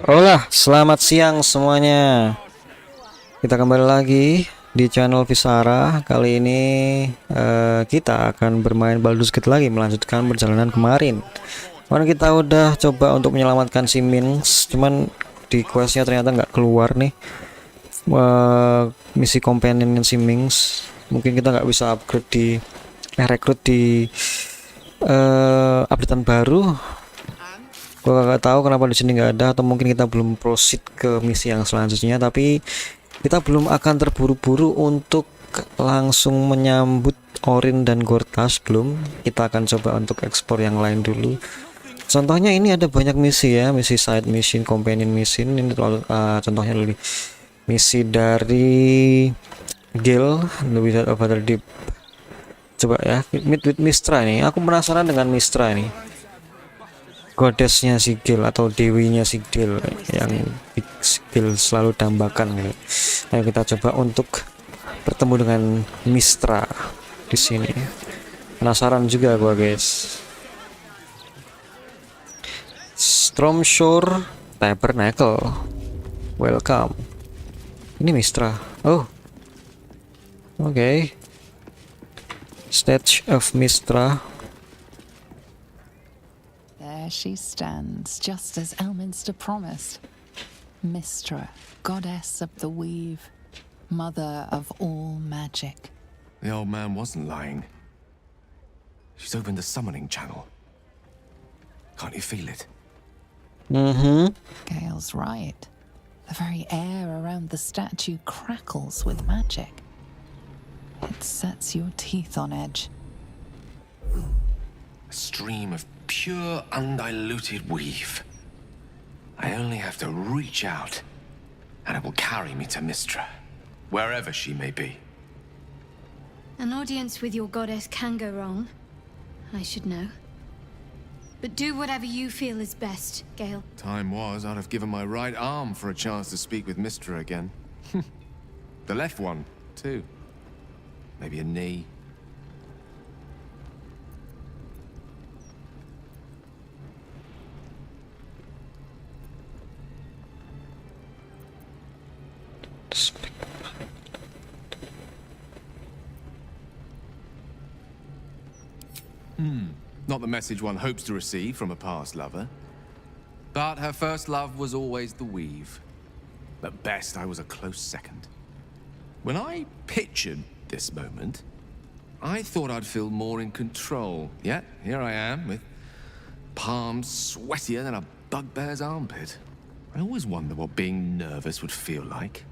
Hola, selamat siang semuanya. Kita kembali lagi di channel Visara. Kali ini kita akan bermain Baldurs Gate lagi, melanjutkan perjalanan kemarin. Kemarin kita udah coba untuk menyelamatkan si Minx, cuman di questnya ternyata nggak keluar nih. Misi companion si Minx. Mungkin kita nggak bisa upgrade di rekrut di updatean baru. Gua nggak tahu kenapa di sini nggak ada, atau mungkin kita belum proceed ke misi yang selanjutnya. Tapi kita belum akan terburu-buru untuk langsung menyambut Orin dan Gortas. Belum, kita akan coba untuk explore yang lain dulu. Contohnya ini ada banyak misi ya, misi side mission, companion mission. Ini contohnya dulu nih. Misi dari Gale, The Wizard of Waterdeep. Coba ya, meet with Mistra nih. Aku penasaran dengan Mistra nih, goddessnya si Gale atau dewinya si Gale yang si Gale selalu dambakan gitu. Ayo kita coba untuk bertemu dengan Mistra di sini. Penasaran juga gua, guys. Stormshore Tabernacle. Welcome. Ini Mistra. Oh. Oke. Okay. Statue of Mistra. There she stands, just as Elminster promised. Mistra, goddess of the weave, mother of all magic. The old man wasn't lying. She's opened the summoning channel. Can't you feel it? Gale's right. The very air around the statue crackles with magic. It sets your teeth on edge. A stream of pure, undiluted weave. I only have to reach out, and it will carry me to Mistra, wherever she may be. An audience with your goddess can go wrong. I should know. But do whatever you feel is best, Gale. Time was I'd have given my right arm for a chance to speak with Mistra again. The left one, too. Maybe a knee. Not the message one hopes to receive from a past lover. But her first love was always the weave. At best, I was a close second. When I pictured this moment, I thought I'd feel more in control. Yet, here I am, with palms sweatier than a bugbear's armpit. I always wonder what being nervous would feel like.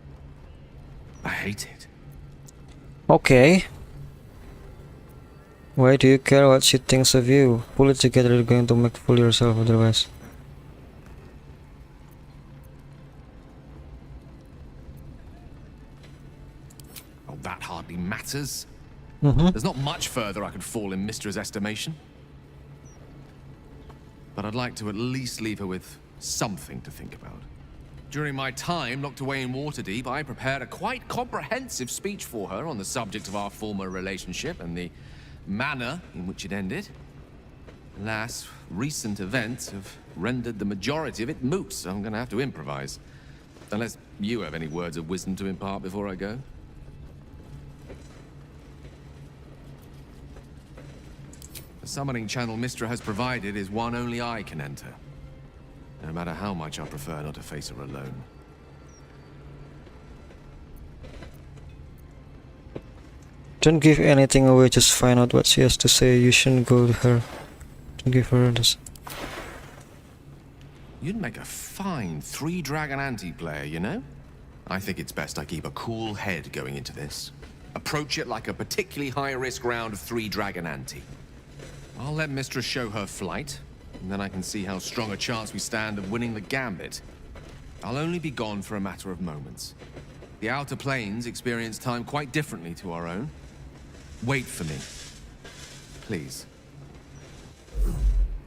I hate it. Okay. Why do you care what she thinks of you? Pull it together, you're going to make fool yourself otherwise. Oh, that hardly matters. There's not much further I could fall in Mistra's estimation. But I'd like to at least leave her with something to think about. During my time locked away in Waterdeep, I prepared a quite comprehensive speech for her on the subject of our former relationship and the manner in which it ended. Alas, recent events have rendered the majority of it moot, so I'm going to have to improvise. Unless you have any words of wisdom to impart before I go. The summoning channel Mistra has provided is one only I can enter. No matter how much I prefer not to face her alone. Don't give anything away, just find out what she has to say. You shouldn't go to her. Don't give her this. You'd make a fine three-dragon anti-player, you know? I think it's best I keep a cool head going into this. Approach it like a particularly high-risk round of three-dragon ante. I'll let Mistress show her flight, and then I can see how strong a chance we stand of winning the gambit. I'll only be gone for a matter of moments. The Outer Planes experience time quite differently to our own. Wait for me. Please.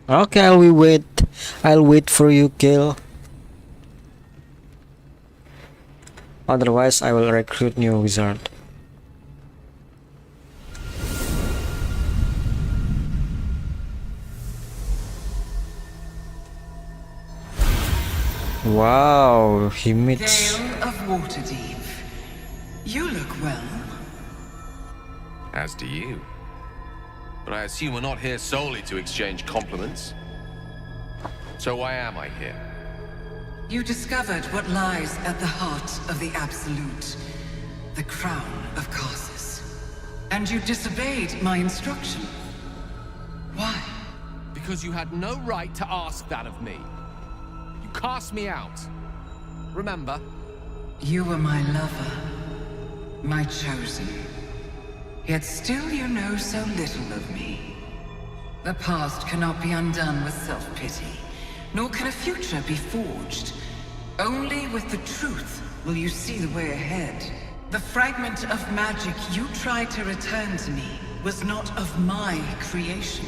Okay, I'll wait for you, Gale. Otherwise, I will recruit new wizard. Wow, he meets. Dale of Waterdeep. You look well. As do you. But I assume we're not here solely to exchange compliments. So why am I here? You discovered what lies at the heart of the Absolute, the crown of Karsus. And you disobeyed my instruction. Why? Because you had no right to ask that of me. You cast me out. Remember? You were my lover, my chosen. Yet still you know so little of me. The past cannot be undone with self-pity, nor can a future be forged. Only with the truth will you see the way ahead. The fragment of magic you tried to return to me was not of my creation.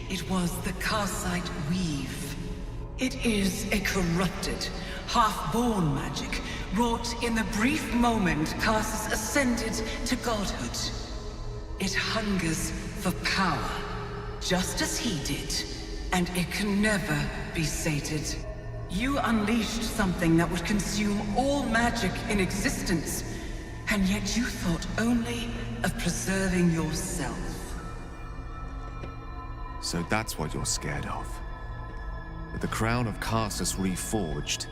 It was the Karsite Weave. It is a corrupted, half-born magic, wrought in the brief moment Karsus ascended to godhood. It hungers for power, just as he did, and it can never be sated. You unleashed something that would consume all magic in existence, and yet you thought only of preserving yourself. So that's what you're scared of. With the crown of Karsus reforged,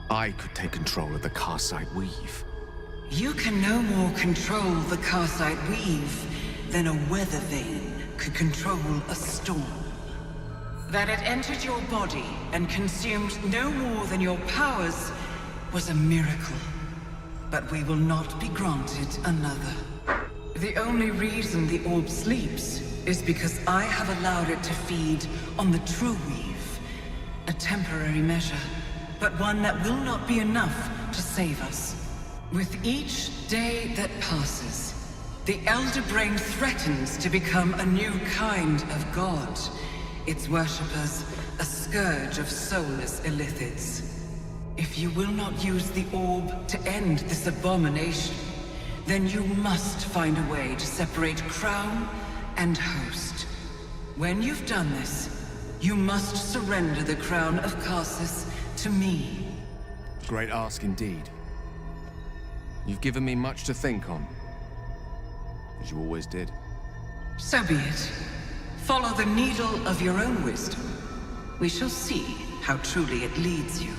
I could take control of the Karsite Weave. You can no more control the Karsite Weave than a weather vane could control a storm. That it entered your body and consumed no more than your powers was a miracle. But we will not be granted another. The only reason the orb sleeps is because I have allowed it to feed on the true weave. A temporary measure, but one that will not be enough to save us. With each day that passes, the Elder Brain threatens to become a new kind of god. Its worshippers, a scourge of soulless illithids. If you will not use the orb to end this abomination, then you must find a way to separate crown and host. When you've done this, you must surrender the crown of Karsus to me. Great ask indeed. You've given me much to think on. As you always did. So be it. Follow the needle of your own wisdom. We shall see how truly it leads you.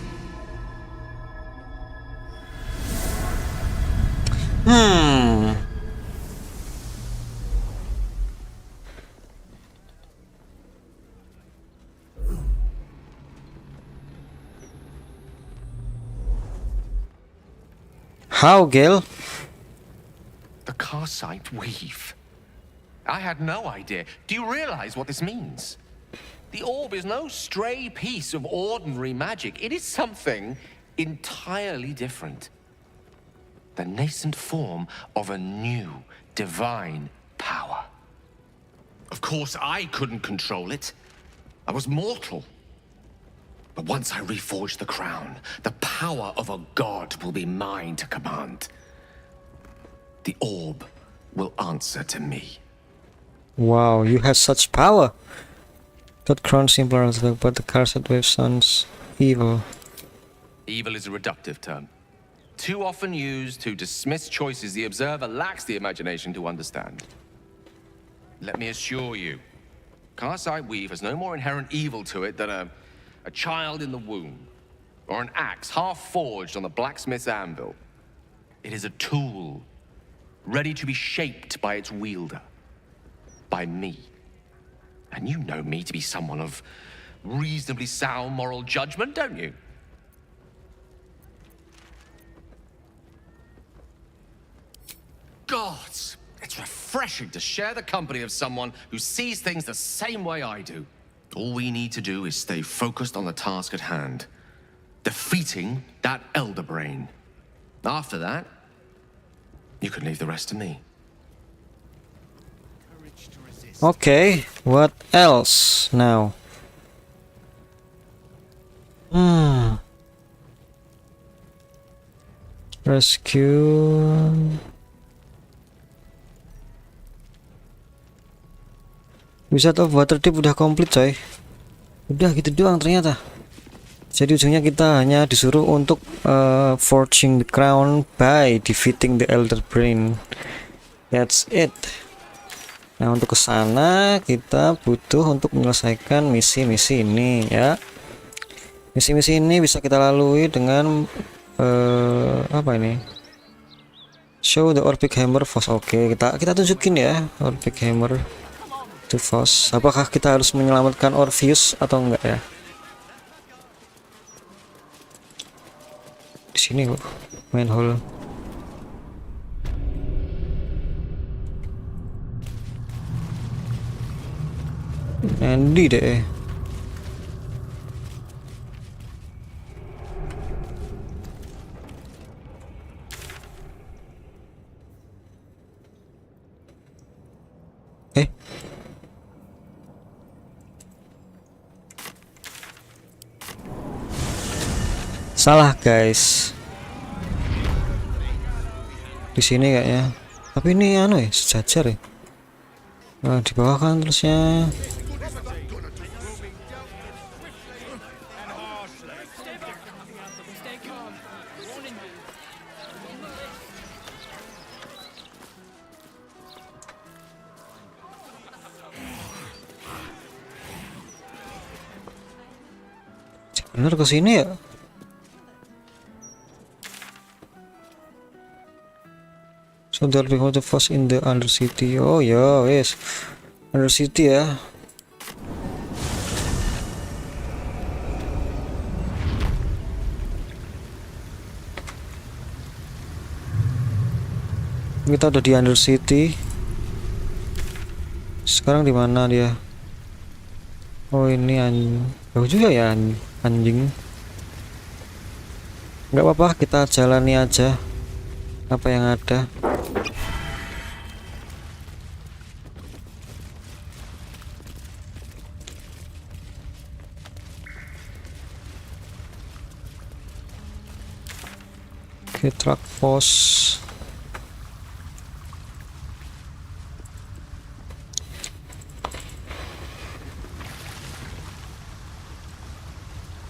How, Gil? The Karsite Weave. I had no idea. Do you realize what this means? The orb is no stray piece of ordinary magic. It is something entirely different. The nascent form of a new divine power. Of course, I couldn't control it. I was mortal. But once I reforge the crown, the power of a god will be mine to command. The orb will answer to me. Wow, you have such power. That crown simpler, but the Karsite Wave sounds evil. Evil is a reductive term. Too often used to dismiss choices the observer lacks the imagination to understand. Let me assure you, Karsite Weave has no more inherent evil to it than a child in the womb, or an axe half forged on the blacksmith's anvil. It is a tool, ready to be shaped by its wielder, by me. And you know me to be someone of reasonably sound moral judgment, don't you? Gods, it's refreshing to share the company of someone who sees things the same way I do. All we need to do is stay focused on the task at hand. Defeating that Elder Brain. After that, you can leave the rest to me. Okay, what else now? Rescue. Wizard of Waterdeep udah komplit coy. Udah gitu doang ternyata. Jadi ujungnya kita hanya disuruh untuk forging the crown by defeating the elder brain. That's it. Nah, untuk ke sana kita butuh untuk menyelesaikan misi-misi ini ya. Misi-misi ini bisa kita lalui dengan apa ini? Show the Orbic Hammer Force. Oke, kita tunjukin ya Orbic Hammer to Force. Apakah kita harus menyelamatkan Orpheus atau enggak ya? Di sini kok main hall. Andy deh. Salah guys. Di sini kayaknya. Tapi ini anu ya, sejajar ya. Nah, di bawah kan terusnya. Bener ke sini ya? So there we the first in the Undercity. Oh ya, wes. Undercity ya. Kita udah di Undercity. Sekarang di mana dia? Oh ini jauh juga ya anjing. Nggak apa-apa, kita jalani aja apa yang ada. Oke, truck force.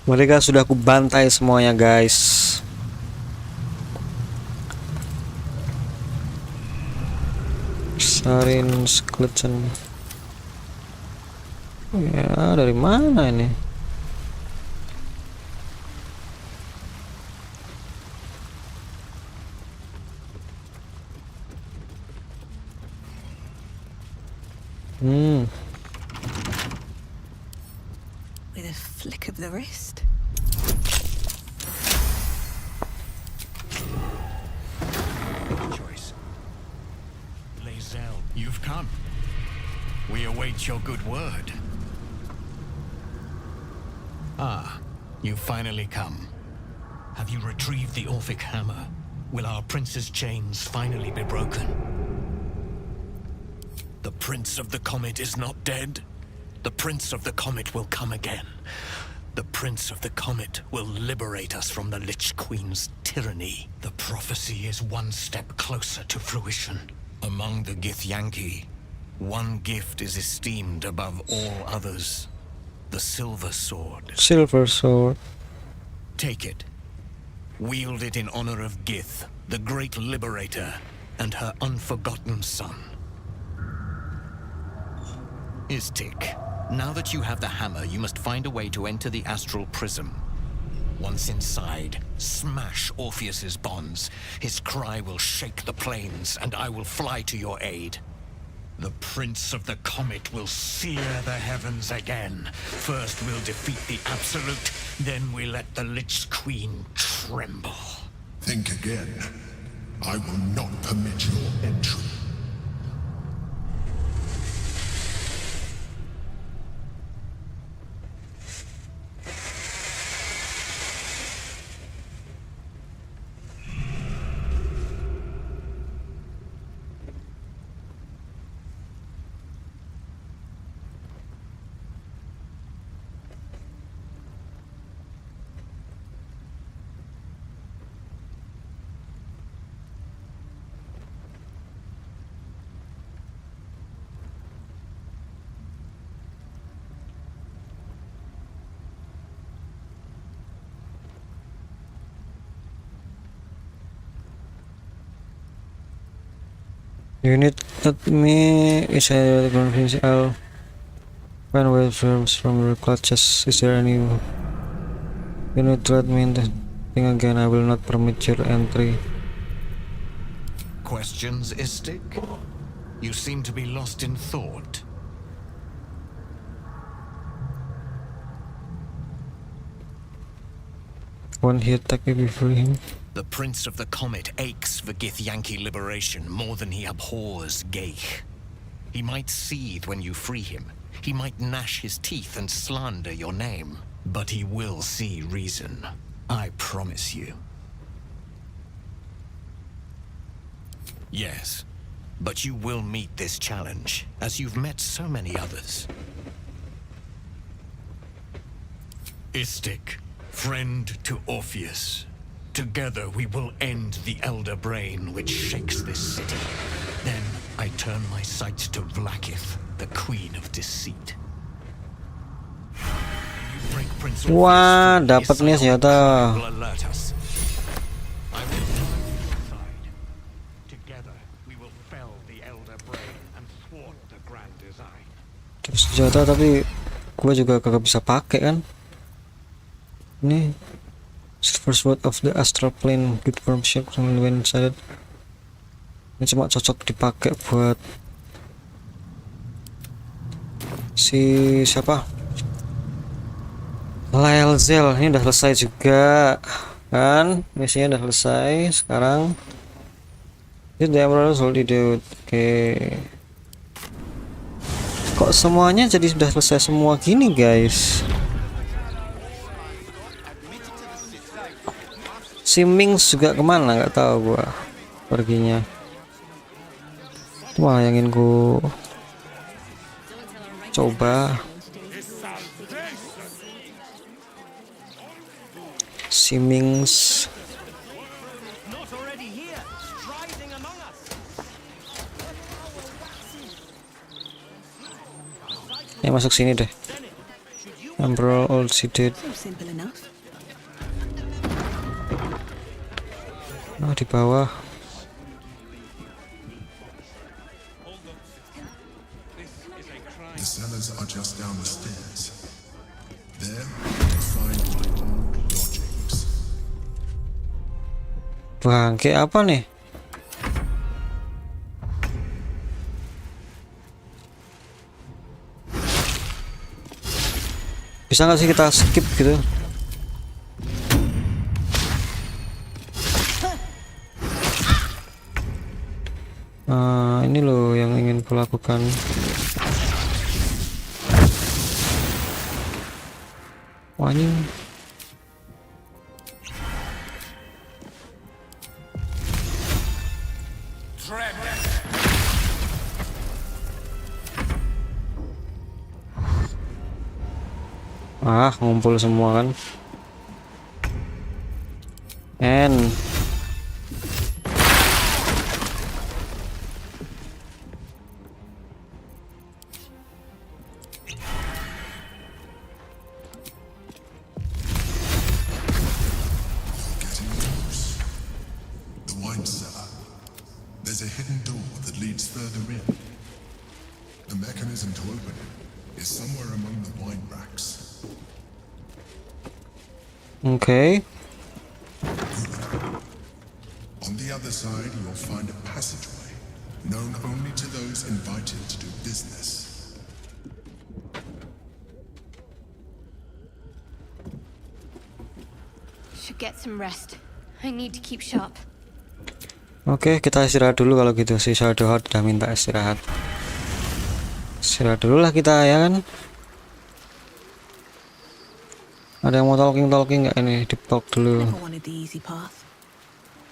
Mereka sudah aku bantai semuanya guys. Sarin skeleton. Ya dari mana ini? With a flick of the wrist. Choice. Lae'zel, you've come. We await your good word. Ah, you've finally come. Have you retrieved the Orphic hammer? Will our prince's chains finally be broken? The Prince of the Comet is not dead. The Prince of the Comet will come again. The Prince of the Comet will liberate us from the Lich Queen's tyranny. The prophecy is one step closer to fruition. Among the Githyanki, one gift is esteemed above all others. The Silver Sword. Silver Sword. Take it. Wield it in honor of Gith, the great liberator, and her unforgotten son. Istik, now that you have the hammer, you must find a way to enter the astral prism. Once inside, smash Orpheus's bonds. His cry will shake the plains, and I will fly to your aid. The Prince of the Comet will sear the heavens again. First we'll defeat the Absolute, then we let the Lich Queen tremble. Think again. I will not permit your entry. You need let me is a convince I'll find way firms from your clutches. Is there any you need to let me in the thing again? I will not permit your entry. Questions, Istik? You seem to be lost in thought. When he attack me before him. The Prince of the Comet aches for Githyanki liberation more than he abhors Geich. He might seethe when you free him. He might gnash his teeth and slander your name. But he will see reason. I promise you. Yes, but you will meet this challenge, as you've met so many others. Istik, friend to Orpheus. Together we will end the Elder Brain which shakes this city. Then I turn my sights to Vlaakith, the Queen of Deceit. You break Prince Orpheus Wah, free, dapat his nih silent senjata. cry will alert us. I will drive you inside. Together we will fell the Elder Brain and thwart the grand design. Dapat senjata tapi gue juga kagak bisa pakai kan. Ini first word of the astral plane, good form shock when inside. Ini cuma cocok dipakai buat si siapa? Laelzel. Ini udah selesai juga kan, misinya udah selesai. Sekarang ini the emerald solitude. Oke, kok semuanya jadi sudah selesai semua gini guys? Si Mings juga kemana nggak tahu gua perginya. Wah, yang ingin ku coba si Mings. Ya masuk sini deh. Emperor Old Seated. Simple enough. Oh, di bawah. The cellars are just down the stairs. There, you'll find my old lodgings. Bangke apa nih? Bisa nggak sih kita skip gitu? Ini loh yang ingin kulakukan. Wah, ini ngumpul semua kan. Getting close. The wine cellar. There's a hidden door that leads further in. The mechanism to open it is somewhere among the wine racks. Oke. On the other side, you'll find a passageway, known only to those invited to do business. Should get some rest. I need to keep sharp. Oke, kita istirahat dulu kalau gitu. Si Shadowheart udah minta istirahat. Istirahat dulu lah kita ya kan. Ada yang mau talking nggak ini? Deep talk dulu. Never wanted the easy path.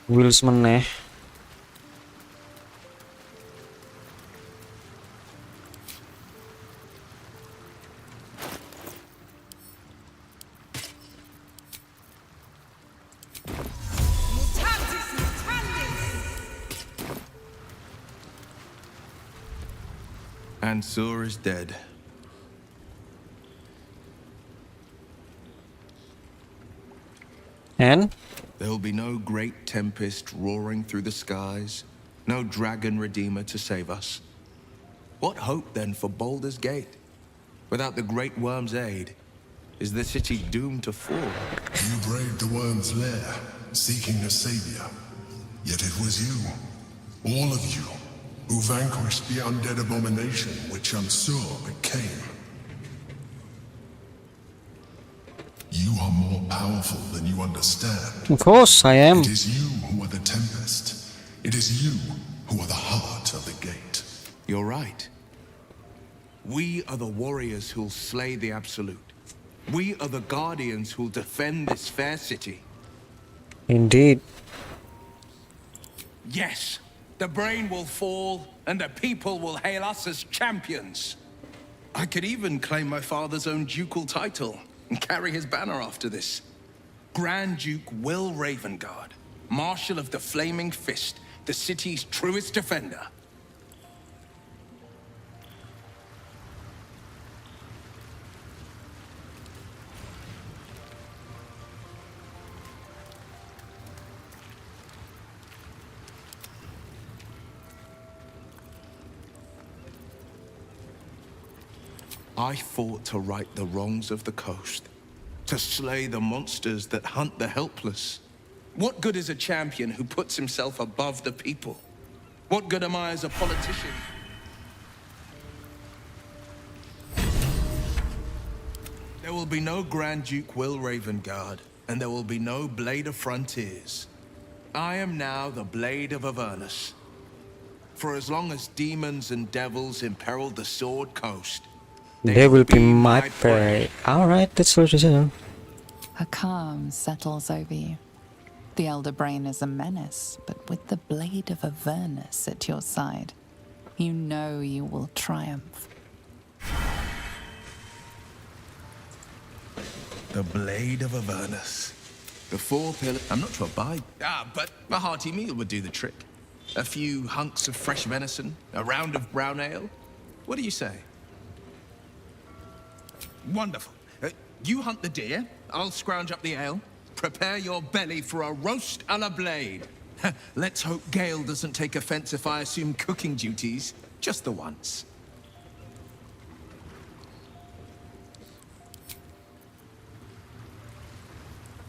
Wills meneh. Ansur is dead. And There will be no great tempest roaring through the skies, No dragon redeemer to save us. What hope then for Baldur's Gate? Without the Great Worm's aid, is the city doomed to fall? You braved the worm's lair, seeking a savior. Yet it was you, all of you, who vanquished the undead abomination which Unsur became. You are more powerful than you understand. Of course, I am. It is you who are the Tempest. It is you who are the heart of the gate. You're right. We are the warriors who'll slay the Absolute. We are the guardians who'll defend this fair city. Indeed. Yes, the brain will fall, and the people will hail us as champions. I could even claim my father's own ducal title and carry his banner after this. Grand Duke Will Ravengard, Marshal of the Flaming Fist, the city's truest defender. I fought to right the wrongs of the coast, to slay the monsters that hunt the helpless. What good is a champion who puts himself above the people? What good am I as a politician? There will be no Grand Duke Will Ravengard, and there will be no Blade of Frontiers. I am now the Blade of Avernus. For as long as demons and devils imperil the Sword Coast, They will be my prey. Alright, that's what you said. A calm settles over you. The Elder Brain is a menace, but with the Blade of Avernus at your side, you know you will triumph. The Blade of Avernus. The 4 pillars. I'm not sure buy. But a hearty meal would do the trick. A few hunks of fresh venison, a round of brown ale. What do you say? Wonderful. You hunt the deer, I'll scrounge up the ale. Prepare your belly for a roast a la Blade. Let's hope Gale doesn't take offense if I assume cooking duties, just the once.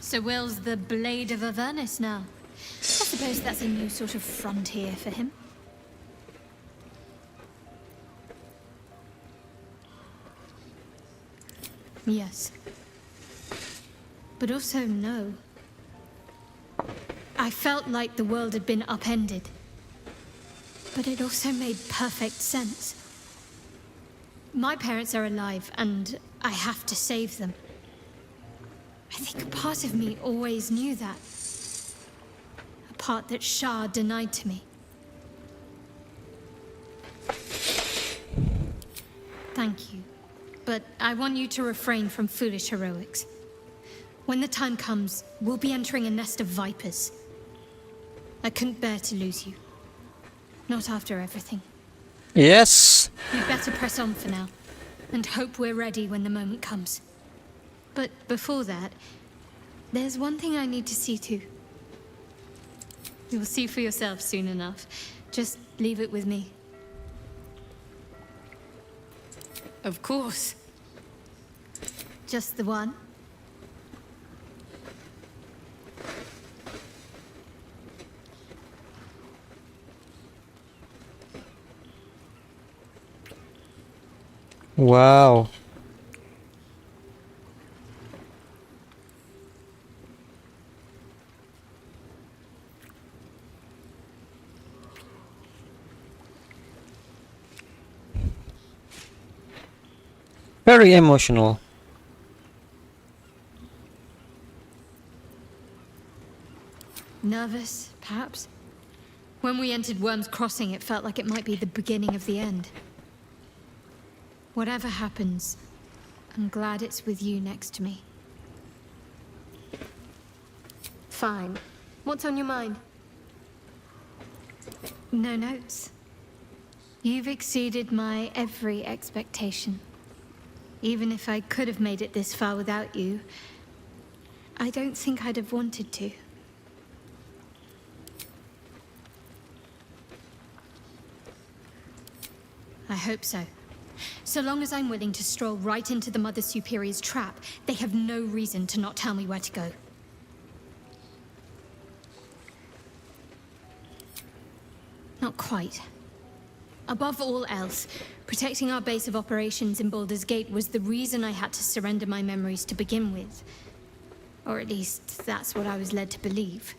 So Will's the Blade of Avernus now. I suppose that's a new sort of frontier for him. Yes. But also no. I felt like the world had been upended. But it also made perfect sense. My parents are alive, and I have to save them. I think a part of me always knew that. A part that Shah denied to me. Thank you. But I want you to refrain from foolish heroics. When the time comes, we'll be entering a nest of vipers. I couldn't bear to lose you. Not after everything. Yes. We'd better press on for now, and hope we're ready when the moment comes. But before that, there's one thing I need to see to. You'll see for yourself soon enough. Just leave it with me. Of course. Just the one? Wow. Very emotional. Nervous, perhaps? When we entered Worm's Crossing, it felt like it might be the beginning of the end. Whatever happens, I'm glad it's with you next to me. Fine. What's on your mind? No notes. You've exceeded my every expectation. Even if I could have made it this far without you, I don't think I'd have wanted to. I hope so. So long as I'm willing to stroll right into the Mother Superior's trap, they have no reason to not tell me where to go. Not quite. Above all else, protecting our base of operations in Baldur's Gate was the reason I had to surrender my memories to begin with. Or at least, that's what I was led to believe.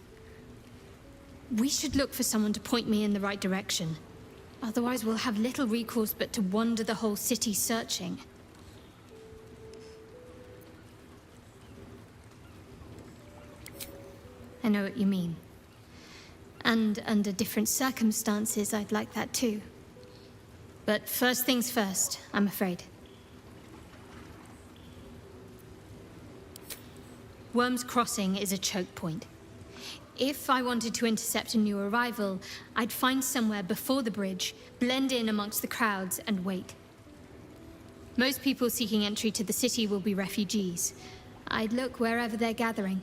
We should look for someone to point me in the right direction. Otherwise, we'll have little recourse but to wander the whole city searching. I know what you mean. And under different circumstances, I'd like that too. But first things first, I'm afraid. Worm's Crossing is a choke point. If I wanted to intercept a new arrival, I'd find somewhere before the bridge, blend in amongst the crowds, and wait. Most people seeking entry to the city will be refugees. I'd look wherever they're gathering.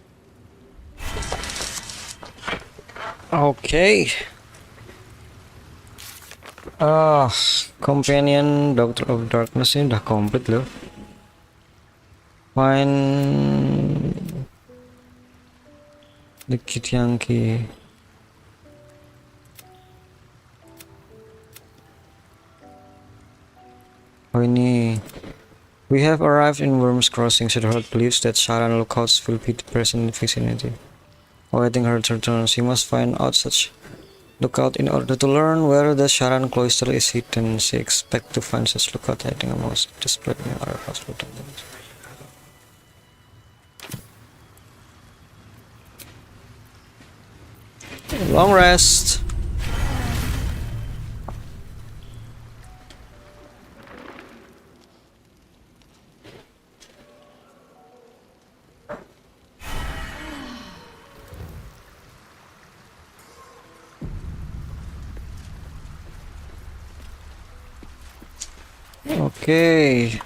Okay. Companion Doctor of Darkness ini udah komplit loh. Find the Kid Yankee. Oh ini. We have arrived in Worm's Crossing. Siddharth believes that Sharan lookouts will be present in the vicinity. Awaiting her return, she must find out such lookout in order to learn where the Sharan cloister is hidden. She expects to find such lookout hiding amongst desperate and other household items. Long rest. Okay.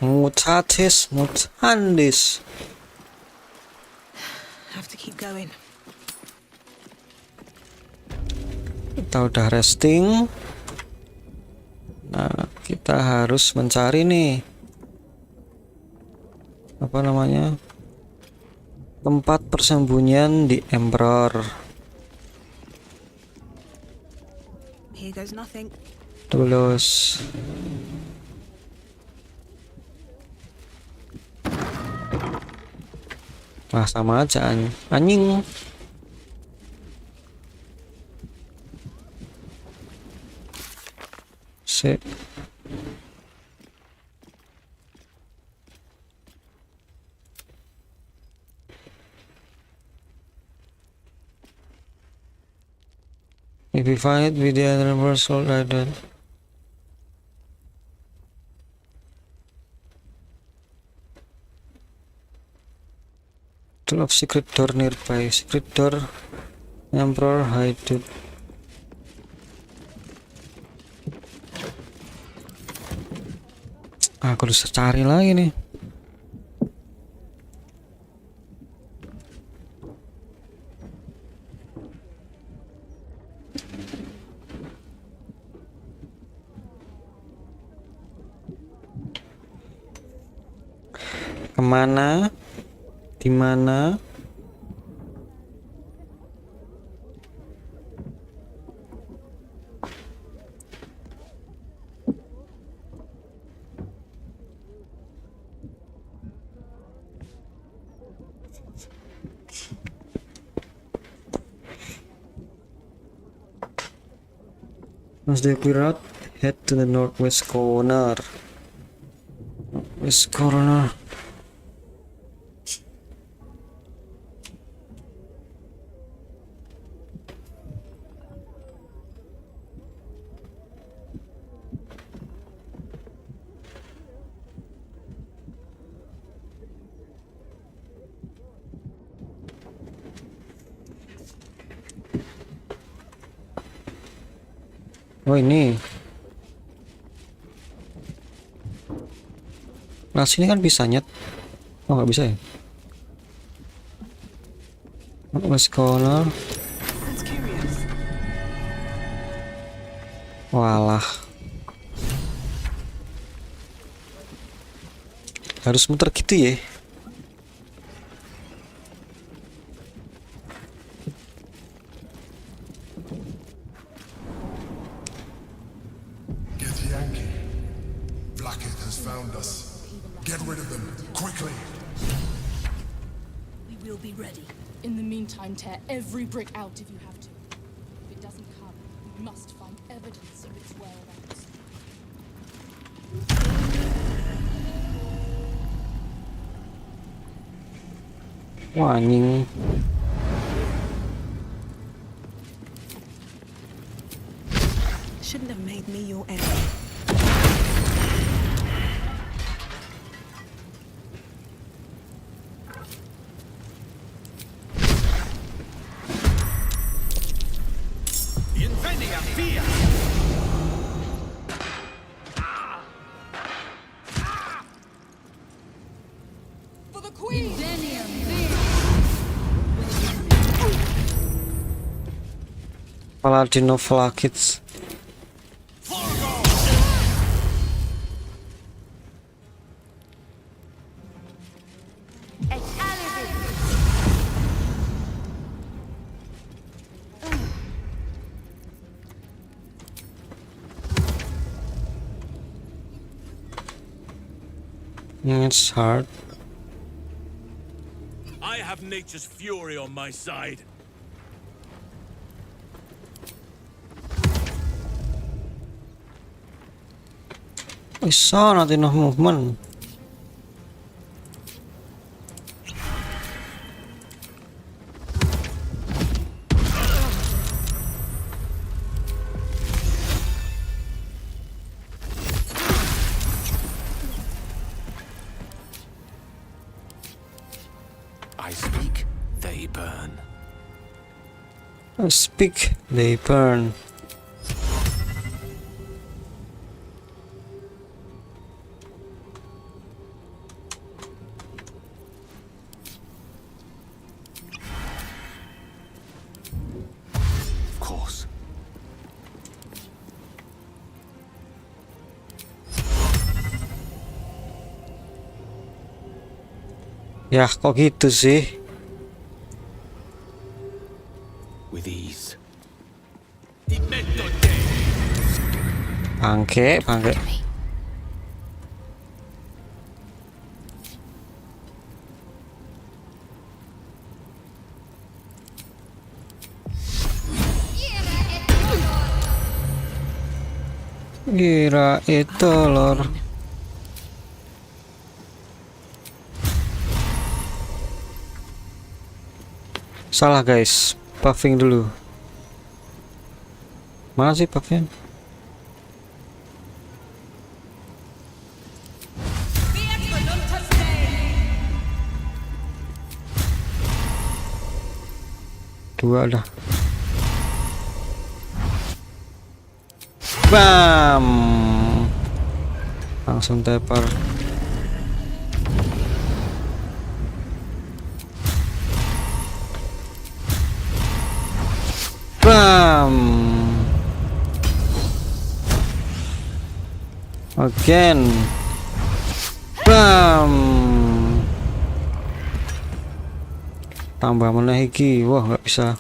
Mutatis mutandis. Have to keep going. Kita udah resting. Nah, kita harus mencari nih apa namanya, tempat persembunyian di Emperor. Here goes nothing. Tulus. Wah, sama aja anjing. Sip. If we find it with the universal rider. Tool of secret door nearby. Secret door Emperor hide. Aku harus cari lagi nih. Kemana? Di mana? As they clear out, head to the northwest corner. Northwest corner. Oh ini Nah sini kan bisa nyet. Oh nggak bisa ya. Let's corner. That's curious. Walah. Harus muter gitu ya. Get Yankee. Blacketh has found us. Get rid of them, quickly. We will be ready. In the meantime, tear every brick out if you have to. If it doesn't come, we must find evidence of its whereabouts. Wah anjing. Shouldn't have made me your enemy. For the Queen! Paladin of Lakits. It's hard. I have nature's fury on my side. I saw not enough movement. I speak, they burn. I speak, they burn. Of course. Ya kok gitu sih? With ease. Bangke, bangke. Kira itu lor. Salah guys, buffing dulu. Mana sih buffnya? Dua dah. Bam. Langsung tepar. Bam. Again. Bam. Tambah mana iki? Wah, nggak bisa.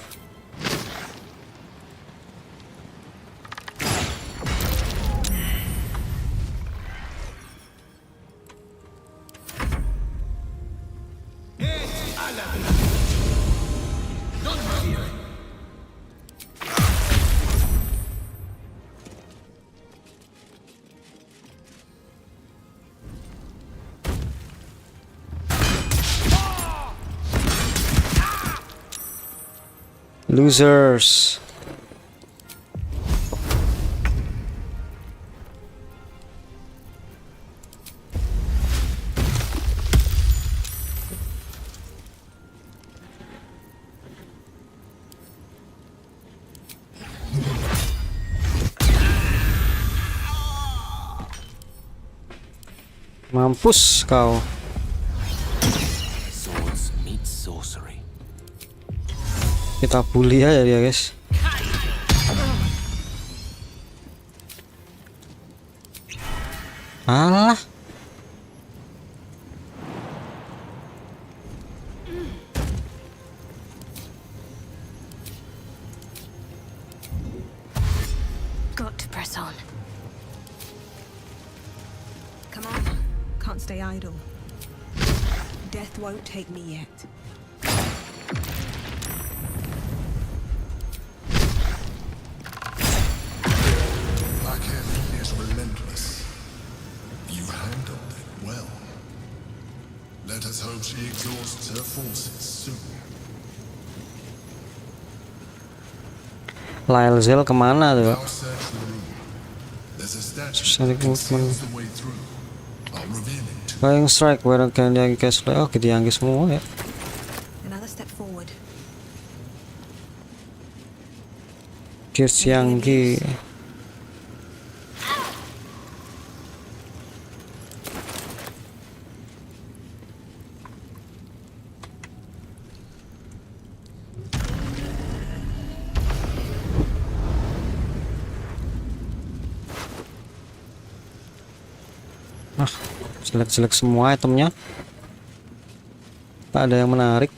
Losers. Mampus kau. Swords meet sorcery. Kita bully aja dia, guys. Alah. Got to press on. Come on. Can't stay idle. Death won't take me yet. Blackhead is relentless. You handled it well. Let us hope she exhausts her forces soon. Lyle kemana tuh? Now search the room. There's a statue Susah that conceals ditemukan. the way through. I'll reveal it to you. Flying strike, where can yang guys? Oh, kita yang semua ya. Another step forward. Cheers Yanggi. Jelek-jelek semua itemnya. Tak ada yang menarik.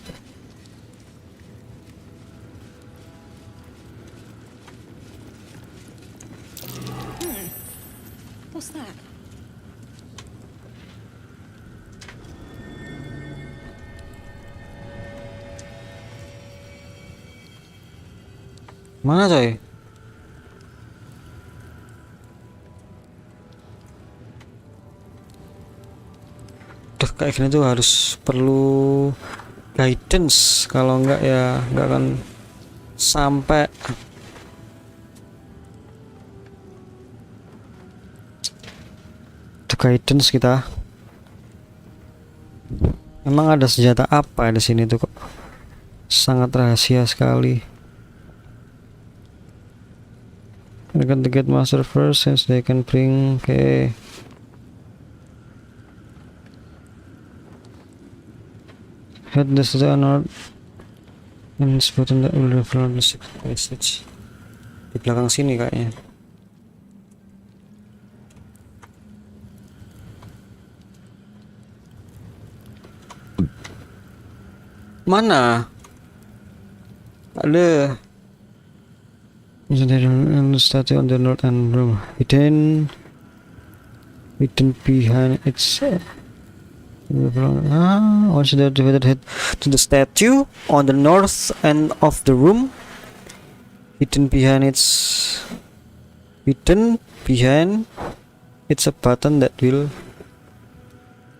What's that? Mana coy? Duh, kayak gini tuh harus perlu guidance, kalau enggak ya enggak akan sampai. Tuh guidance kita. Emang ada senjata apa di sini tuh kok? Sangat rahasia sekali. I got to get master first since they can bring. Okay. Head this to the north and spot on the level of the sixth passage. Di belakang sini kayaknya. Mana? Ada. And the statue on the north and room hidden behind its. Once they activated, head to the statue on the north end of the room. Hidden behind it's a button that will.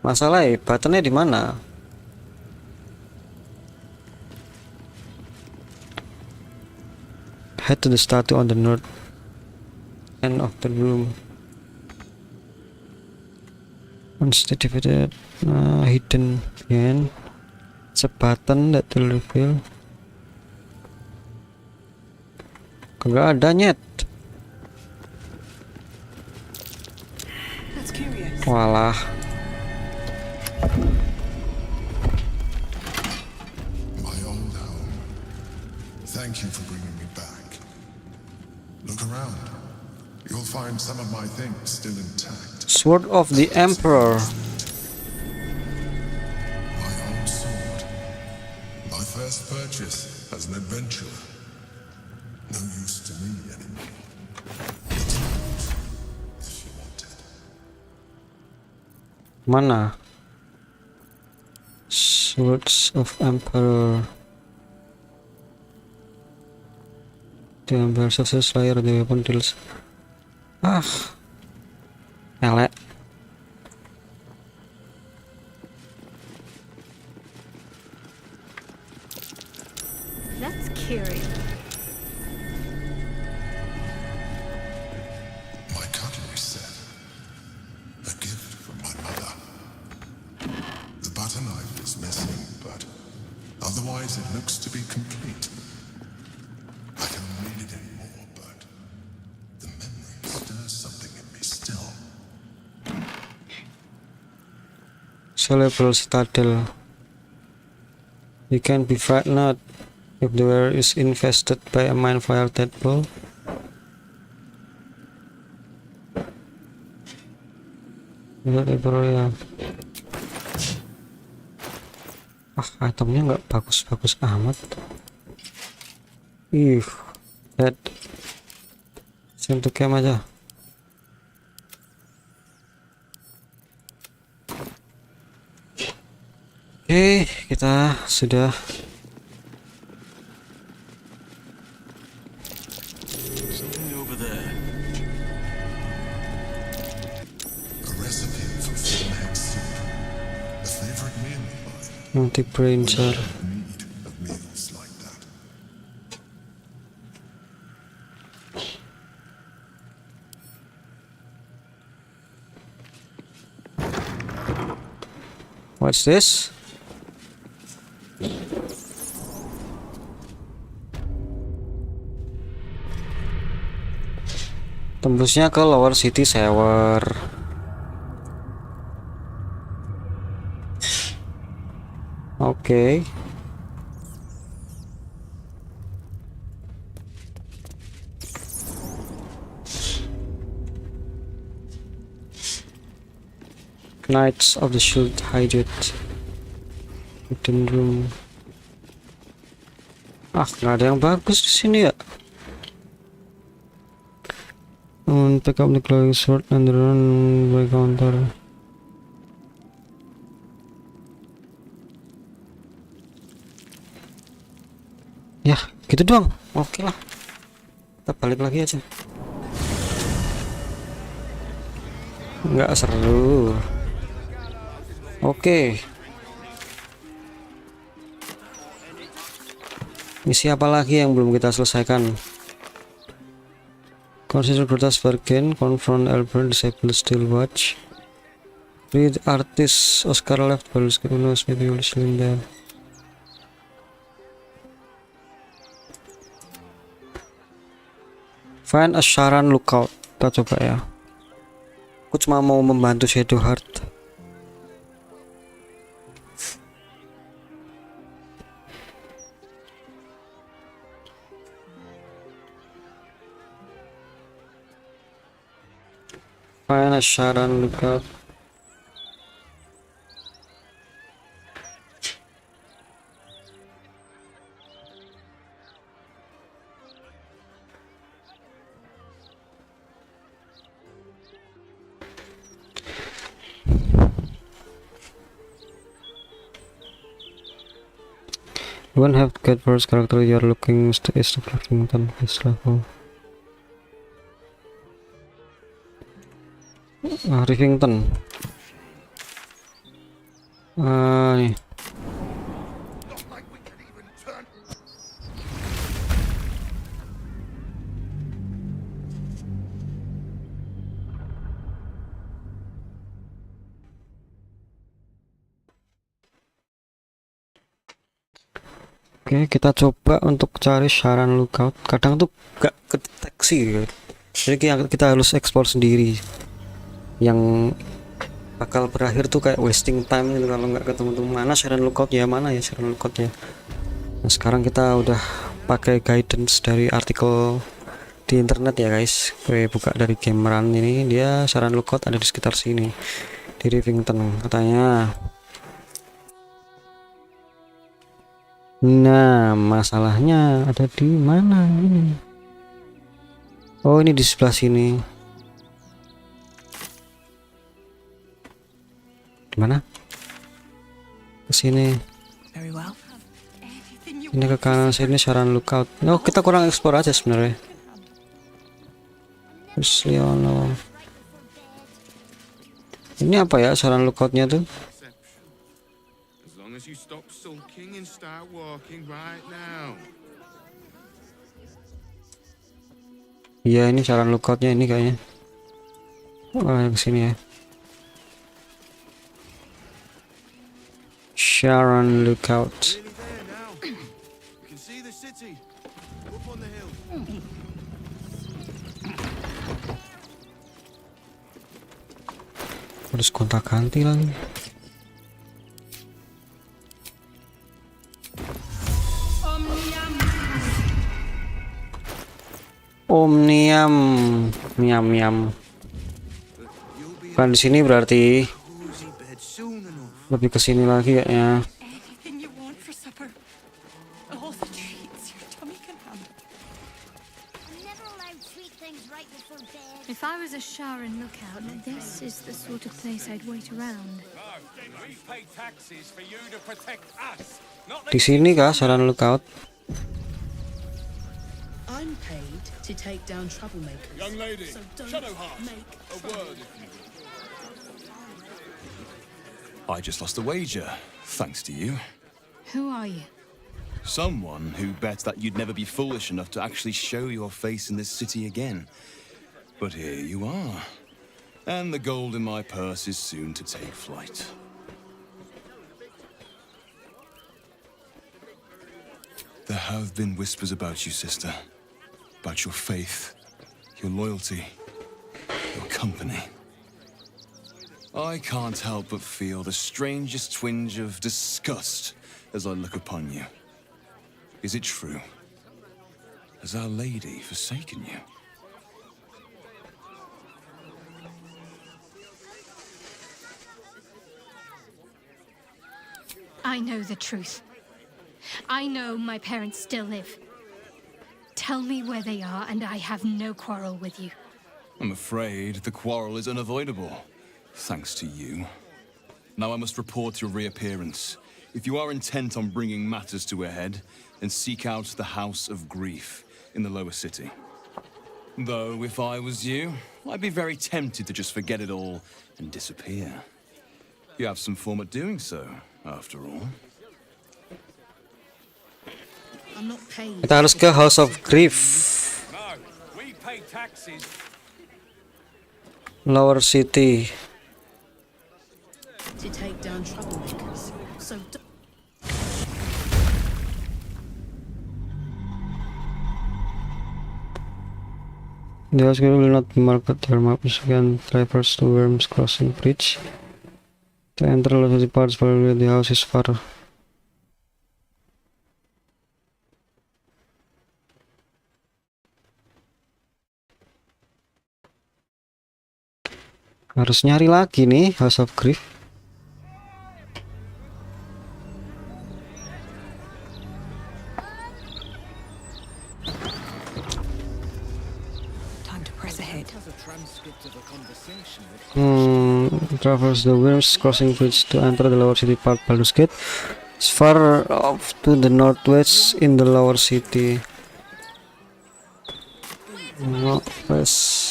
Masalah buttonnya di mana? Head to the statue on the north end of the room. Once they activated, hidden behind it's a button that will reveal. Kagak ada nyet. That's curious. Walah. My old home. Thank you for bringing me back. Look around. You'll find some of my things still intact. Sword of the Emperor. My old sword. My first purchase as an adventurer. No use to me anymore. It's yours, if you want it. Mana? Swords of Emperor. The Emperor success slayer the weapon deals. Elek. That's curious. My cutlery set. A gift from my mother. The butter knife is missing, but otherwise it looks to be complete. I don't need it anymore, but the memory stirs something in me still. Cerebral Citadel. You can be frightened if the area is infested by a mindfire tadpole. Ya. Itemnya nggak bagus-bagus amat. That send to camp aja. Oke, kita sudah Something over there. A recipe for full egg soup. A favorite meal of mine. multi-brain cell. Need of meals like that. What's this? Tembusnya ke Lower City Sewer. Oke. Knights of the Shield Hided Hidden Room. Nggak ada yang bagus di sini ya. Pick up the glowing sword and run by counter. Ya, gitu doang. Oke lah. Kita balik lagi aja. Nggak seru. Oke. Misi apa lagi yang belum kita selesaikan? Consider Greta's bargain, confront Albert, disable Steel Watch. Read artist Oscar left Baldurs, who knows, maybe we'll see him there. Find a Sharan lookout. Kita coba ya. Aku cuma mau membantu Shadowheart. Find a Sharan lookout. You won't have to get first character you're looking is the Rivington base level. Rivington. Nih. Oke, kita coba untuk cari Sharan lookout. Kadang tuh gak kedeteksi, jadi kita harus explore sendiri. Yang bakal berakhir tuh kayak wasting time gitu kalau nggak ketemu mana Sharan lookout ya, mana ya Sharan lookout ya. Nah, sekarang kita udah pakai guidance dari artikel di internet ya guys. Gue buka dari Gameran ini, dia Sharan lookout ada di sekitar sini di Rivington katanya. Nah, masalahnya ada di mana ini? Oh, ini di sebelah sini. Di mana? Ke sini. Ini ke kanan sini Sharan lookout. Oh, kita kurang explore aja sebenarnya. Terus Leono. Ini apa ya Sharan lookoutnya tuh? You stop sulking and start walking right now. Iya, ini Sharan lookoutnya ini kayaknya. Oh, yang kesini ya. Sharan lookout. Harus gonta-ganti lagi. Omnium, miam miam. Kan di sini berarti lebih ke sini lagi kayaknya. Anything you want for supper. All the treats your tummy can handle. I'm never allowed sweet things right before bed. If I was a Sharon lookout, this is the sort of place I'd wait around. We pay taxes for you to protect us. Di sini kah saran lookout? I'm paid to take down troublemakers. Young lady, So don't Shadowheart, make a word if you will. I just lost a wager, thanks to you. Who are you? Someone who bet that you'd never be foolish enough to actually show your face in this city again. But here you are. And the gold in my purse is soon to take flight. There have been whispers about you, sister. About your faith, your loyalty, your company. I can't help but feel the strangest twinge of disgust as I look upon you. Is it true? Has Our Lady forsaken you? I know the truth. I know my parents still live. Tell me where they are, and I have no quarrel with you. I'm afraid the quarrel is unavoidable, thanks to you. Now I must report your reappearance. If you are intent on bringing matters to a head, then seek out the House of Grief in the lower city. Though, if I was you, I'd be very tempted to just forget it all and disappear. You have some form at doing so, after all. I'm not paid. Kita harus ke House of Grief, No, we pay taxes. Lower City. To take down troublemakers. So The House of Grief will not be marked. Their map is again traverse to Worms Crossing Bridge. To enter Lower City parts, probably the house is far. Harus nyari lagi nih House of Grief. Time to press ahead. Traverse the Worms Crossing Bridge to enter the Lower City part. Baldurs Gate is far off to the northwest in the Lower City. Northwest.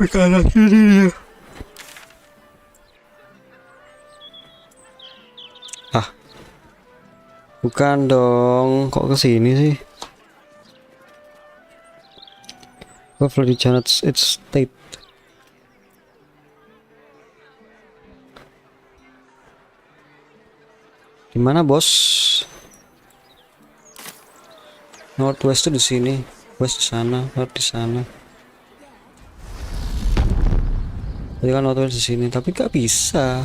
Ke kanan kiri dia. Ah, bukan dong, kok ke sini sih? Hopefully Janet's its state. Gimana bos? Northwest tuh di sini, west di sana, north di sana. Tadi kan Northwest di sini, tapi gak bisa.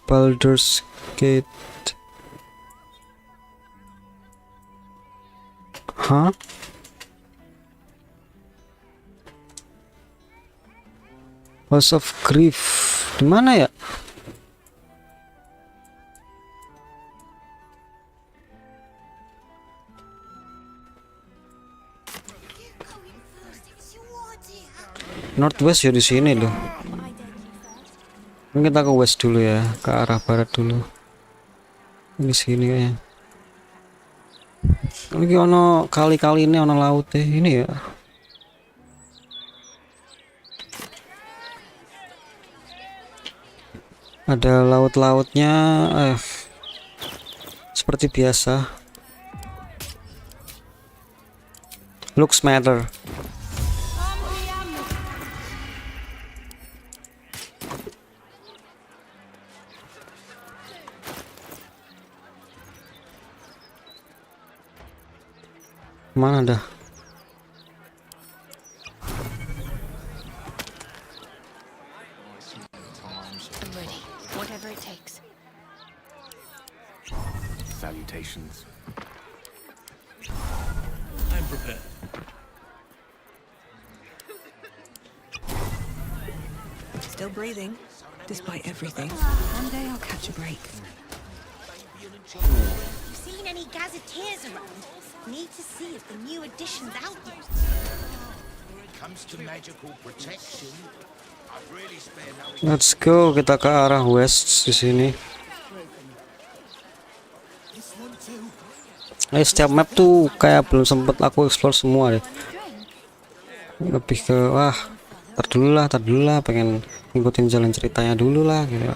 Baldurs Gate. Hah? House of Grief. Di mana ya? Northwest ya di sini loh. Mungkin kita ke west dulu ya, ke arah barat dulu. Di sini kayaknya. Ini ono kali-kali ini ono laut ini ya. Ada laut-lautnya, seperti biasa. Looks matter. Mana dah? salutations. I'm prepared. Still breathing, despite everything. One day I'll catch a break. You seen any gazetteers around? Need to see if the new edition's out yet. When it comes to magical protection, I've really spared no. Let's go, kita ke arah west di sini. Setiap map tuh kayak belum sempet aku explore semua deh. Lebih ke wah, tar dulu lah, pengen ngikutin jalan ceritanya dulu lah gitu.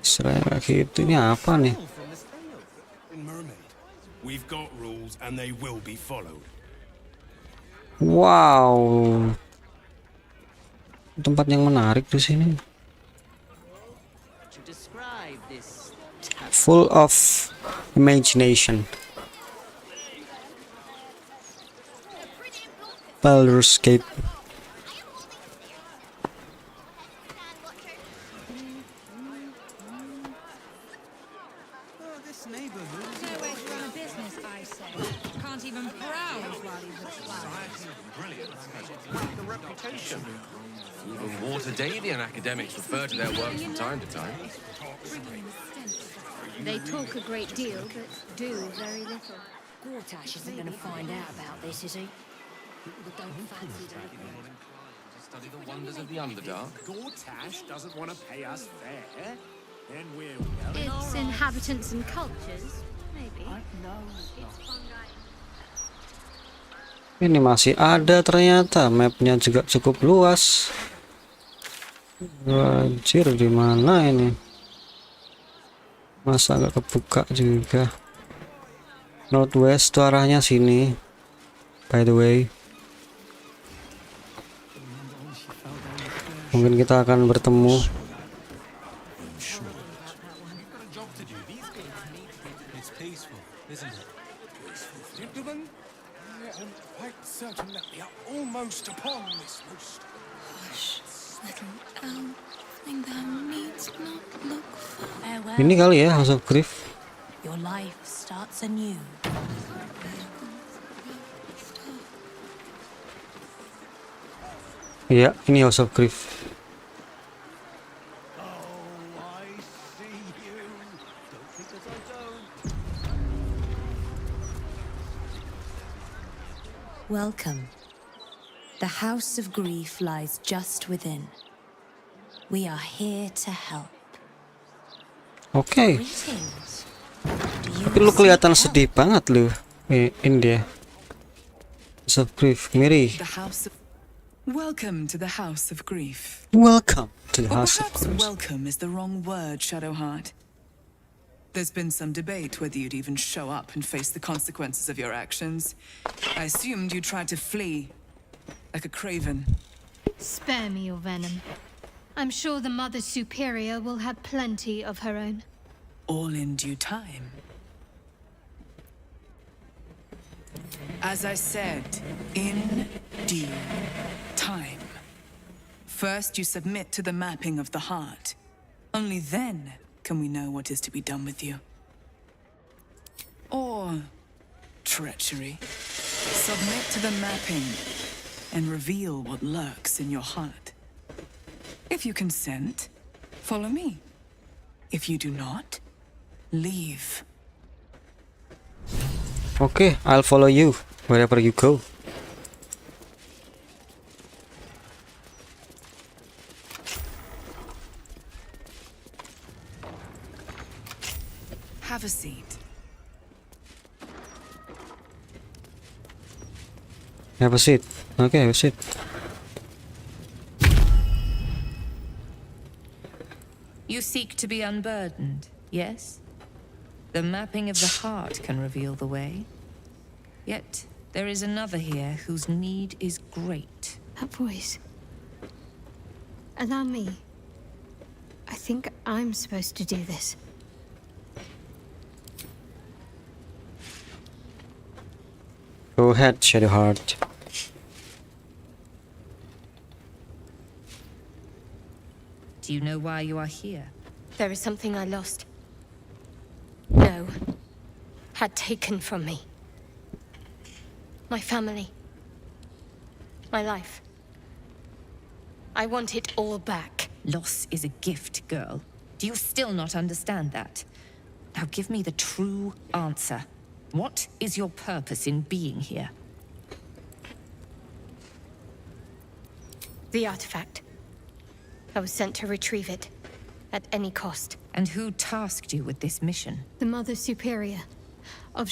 Istilahnya kayak gitu. Ini apa nih? We've got rules and they will be followed. Wow. Tempat yang menarik di sini. Full of imagination. Baldurs Gate. This neighborhood is no way to run a business, I say. Can't even browse while he's exploring. Brilliant. The reputation. Even Water Davian academics refer to their work from time to time. They talk a great deal, but do very little. Gortash isn't going to find out about this, is he? People that don't fancy that. Study the wonders of the Underdark. Gortash doesn't want to pay us fair. Then we're Its inhabitants and cultures, maybe. It's fungi. Ini masih ada ternyata, mapnya juga cukup luas. Anjir, di mana ini? Masa nggak kebuka juga? Northwest tuh arahnya sini. By the way, mungkin kita akan bertemu. It's peaceful, isn't it? Gentlemen, I am quite certain that we are almost upon this most. Hush, little elm. Thing thou needs not look for. Farewell. Ini kali ya House of Grief. Your life starts anew. Iya, ini House of Grief. Welcome. The House of Grief lies just within. We are here to help. Oke. Greetings. Tapi lu kelihatan sedih banget lu. India. House of Grief, Miri. Welcome to the House of Grief. Welcome to the Or House of perhaps Grief. welcome is the wrong word, Shadowheart. There's been some debate whether you'd even show up and face the consequences of your actions. I assumed you tried to flee, like a craven. Spare me your venom. I'm sure the Mother Superior will have plenty of her own. All in due time. As I said, in due time. First, you submit to the mapping of the heart. Only then can we know what is to be done with you. Or treachery. Submit to the mapping and reveal what lurks in your heart. If you consent, follow me. If you do not, leave. Okay, I'll follow you wherever you go. Have a seat. Have a seat. Okay, have a seat. You seek to be unburdened, yes? The mapping of the heart can reveal the way. Yet, there is another here whose need is great. That voice. Allow me. I think I'm supposed to do this. Go ahead, Shadowheart. Do you know why you are here? There is something I lost. No, had taken from me. My family. My life. I want it all back. Loss is a gift, girl. Do you still not understand that? Now give me the true answer. What is your purpose in being here? The artifact. I was sent to retrieve it. At any cost. And who tasked you with this mission? The Mother Superior of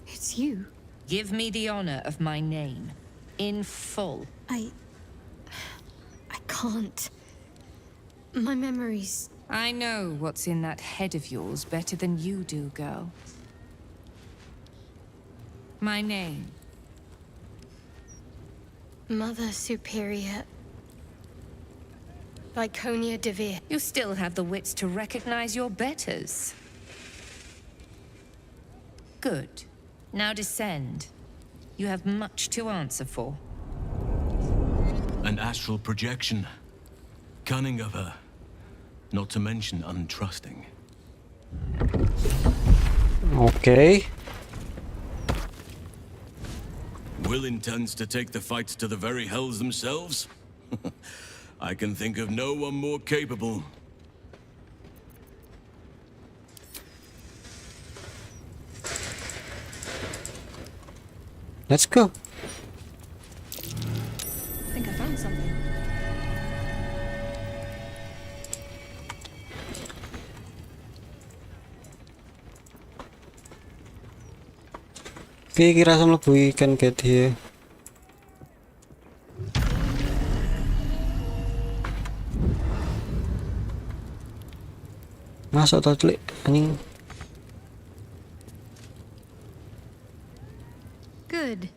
It's you. Give me the honor of my name. In full. I can't. My memories... I know what's in that head of yours better than you do, girl. My name. Mother Superior... Viconia de Veer. You still have the wits to recognize your betters. Good. Now descend. You have much to answer for. An astral projection. Cunning of her. Not to mention untrusting. Okay. Will intends to take the fights to the very hells themselves? I can think of no one more capable. Let's go. I think I found something. Kira sama lebu ikan get here. Masuk tau celik anjing. Good.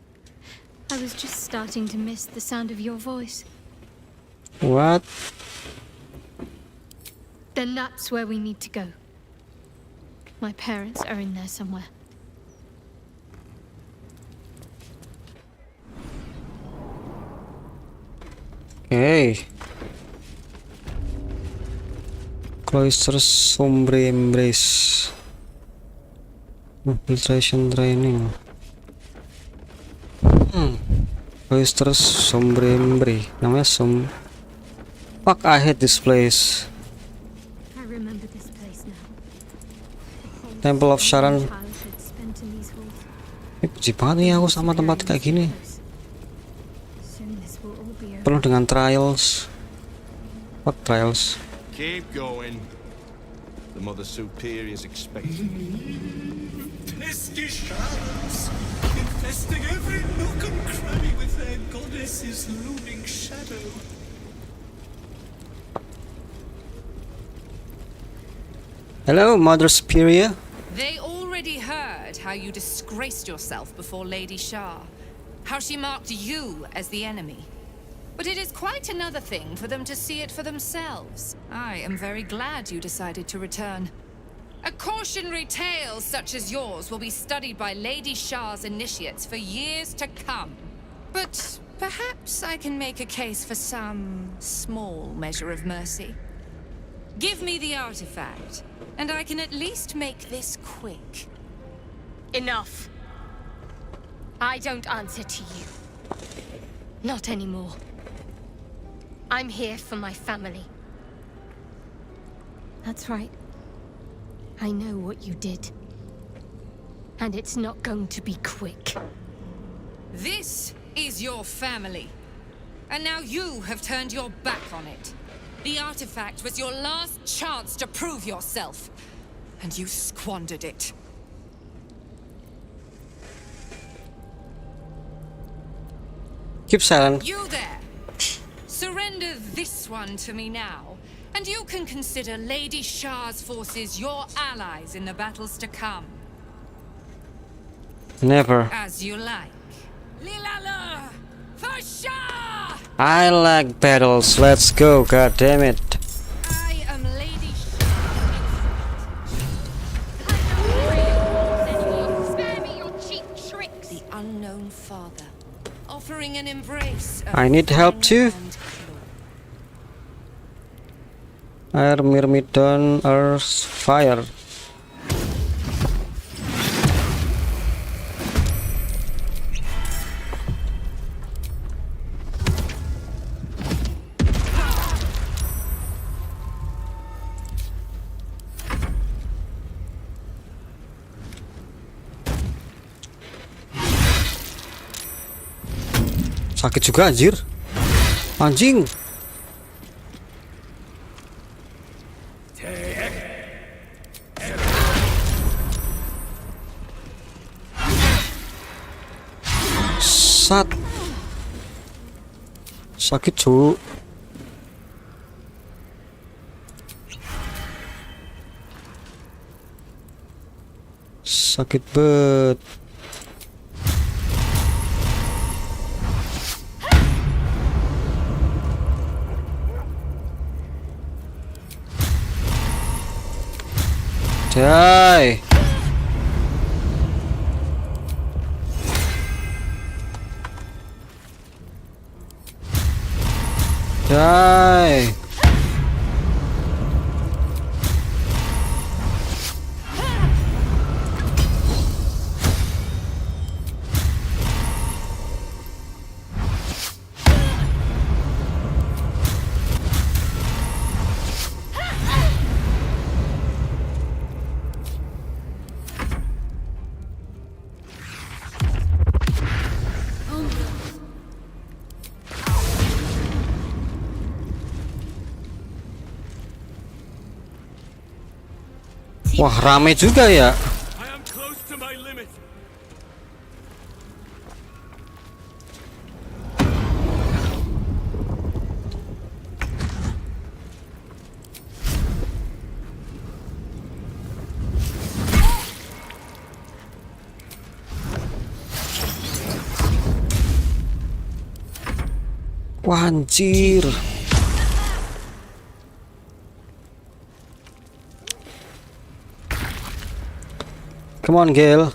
I was just starting to miss the sound of your voice. What? Then that's where we need to go. My parents are in there somewhere. Okay. Cloister Sombre Embrace. Infiltration training. Cloister Sombre Embrace. Namanya Fuck, I hate this place. I remember this place now. Temple of Sharon. Childhood spent in these halls. Ini benci banget nih aku sama tempat kayak gini. Soon this will all be over. Penuh dengan trials. Fuck trials. Keep going. The Mother Superior's expecting. Pesky shadows, infesting every nook and cranny with their goddess's looming shadow. Hello, Mother Superior. They already heard how you disgraced yourself before Lady Shah, how she marked you as the enemy. But it is quite another thing for them to see it for themselves. I am very glad you decided to return. A cautionary tale such as yours will be studied by Lady Shah's initiates for years to come. But perhaps I can make a case for some small measure of mercy. Give me the artifact, and I can at least make this quick. Enough. I don't answer to you. Not anymore. I'm here for my family. That's right. I know what you did. And it's not going to be quick. This is your family. And now you have turned your back on it. The artifact was your last chance to prove yourself. And you squandered it. Keep silent. You there! Surrender this one to me now, and you can consider Lady Shah's forces your allies in the battles to come. Never. As you like. Lilala! For Shah! I like battles. Let's go. God damn it. I am Lady Spare me your cheap tricks. The unknown father, offering an embrace. I need help too. Air, Myrmidon, Earth, Fire. Sakit juga anjir. Anjing. Sat. Sakit cu. Sakit bet. Jai. Jai. Wah, rame juga ya. I am close to my limit. Wah, anjir. Come on, Gale.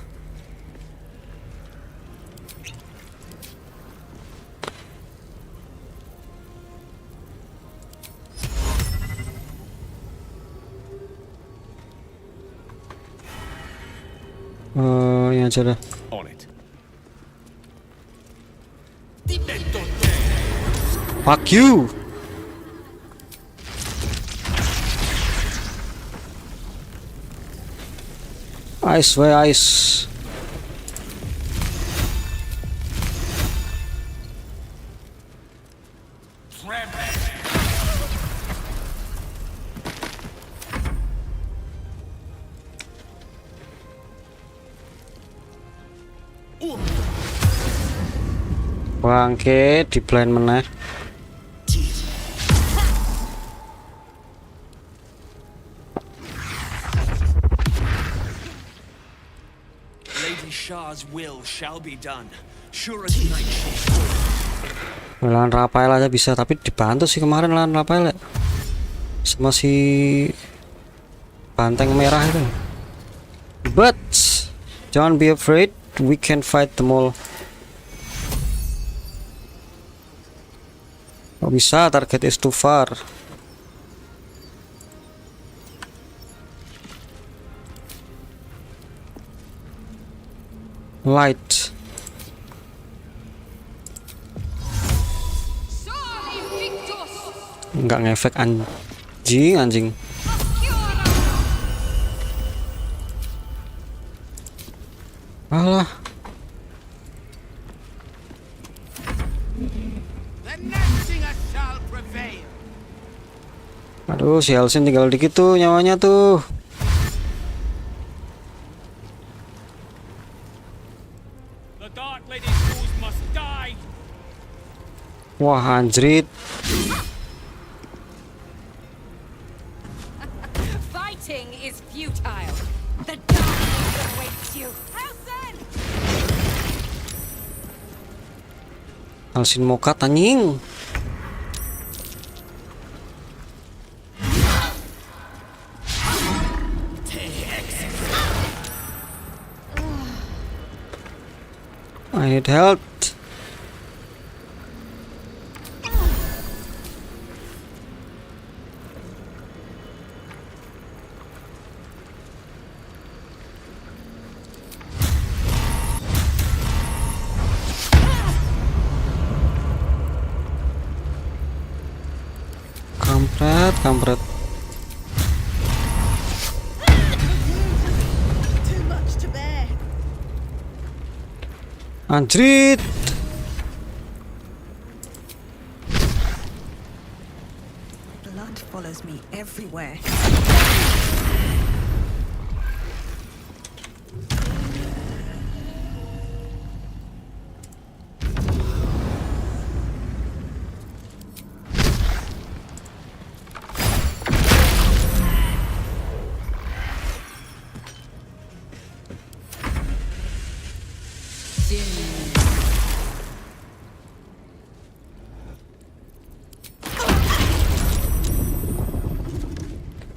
Yang aja dah. On it. Fuck you. Ice, way ice. Bangke di blind meneh. Lady Shah's will shall be done. Sure as night. Lawan Rafael aja bisa, tapi dibantu sih kemarin lawan Rafael ya. Sama si banteng merah itu. But don't be afraid, we can fight them all. Oh, bisa, target is too far. Light. Nggak ngefek anjing. Alah. Aduh, si Halsin tinggal dikit tuh nyawanya tuh. Wah, anjrit. Fighting is futile. The darkness awaits you. Halsin mokat anjing. I need help. Kampret, kampret. Too much to bear. Anjrit. Blood follows me everywhere.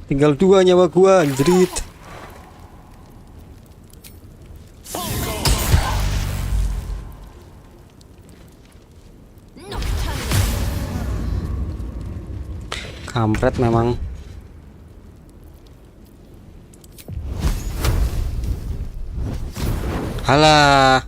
Tinggal 2 nyawa gua, anjrit. Kampret memang. Halah.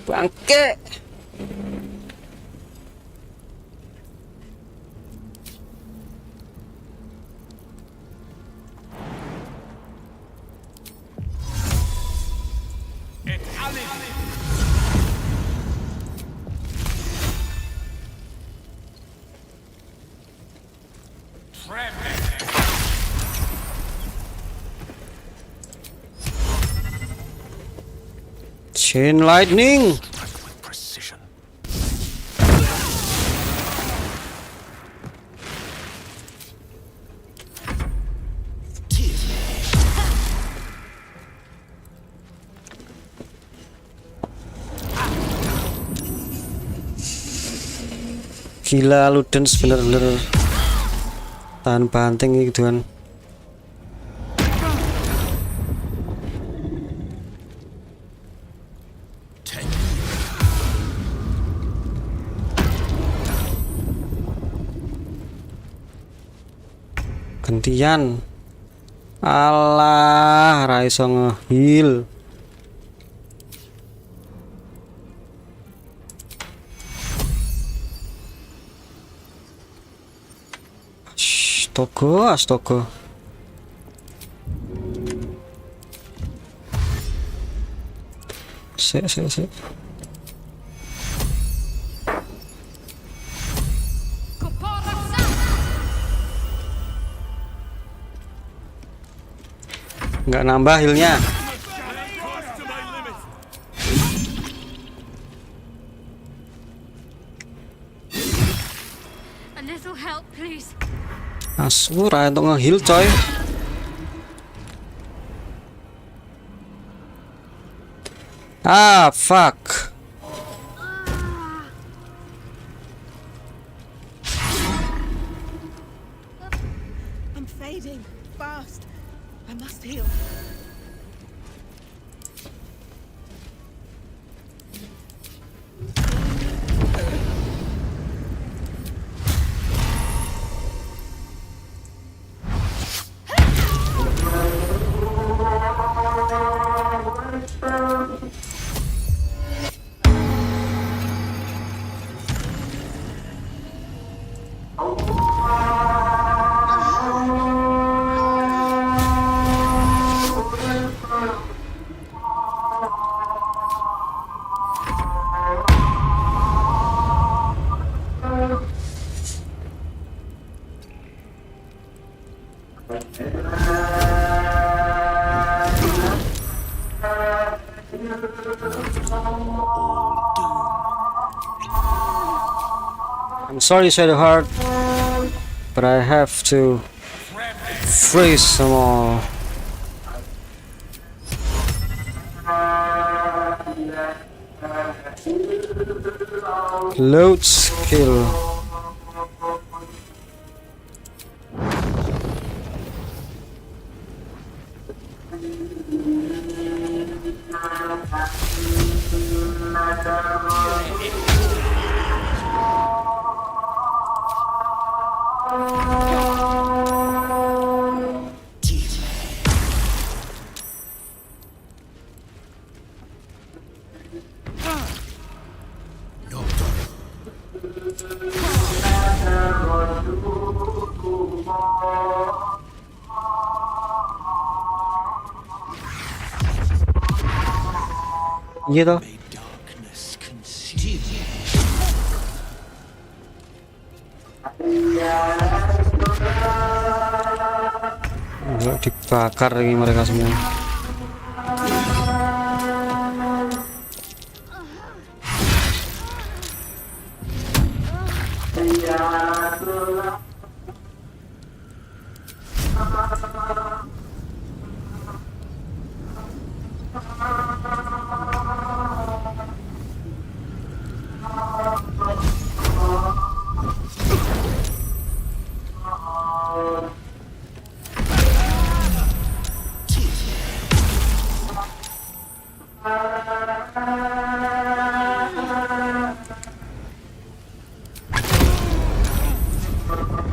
Bangke. Chain lightning. Precision. Gila Ludens bener-bener tahan banting gitu kan. Gantian. Alah, ra iso nge-heal. Astaga, astaga. Sik. Nggak nambah healnya. A little help, please. Asu, ra untuk nge-heal coy. Ah, fuck. I'm fading fast. I must heal. I'm sorry, Shadowheart, but I have to freeze some more. Load skill. Iya toh. Enggak dibakar lagi mereka semua.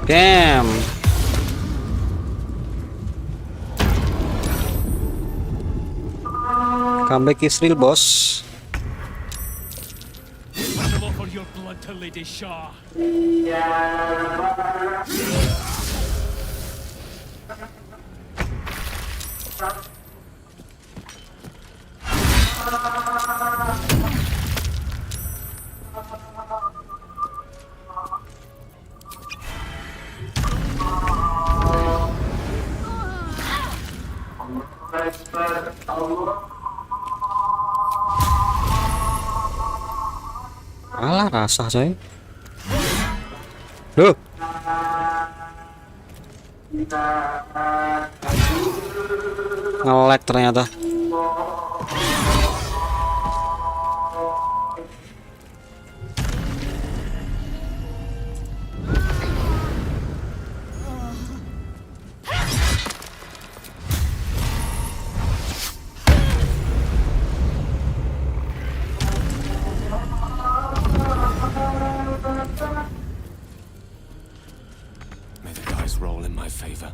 Damn. Comeback is real, boss. I'll offer your blood to Lady Shah. Alah, rasa saya. Loh. Nge-lag ternyata. May the dice roll in my favor.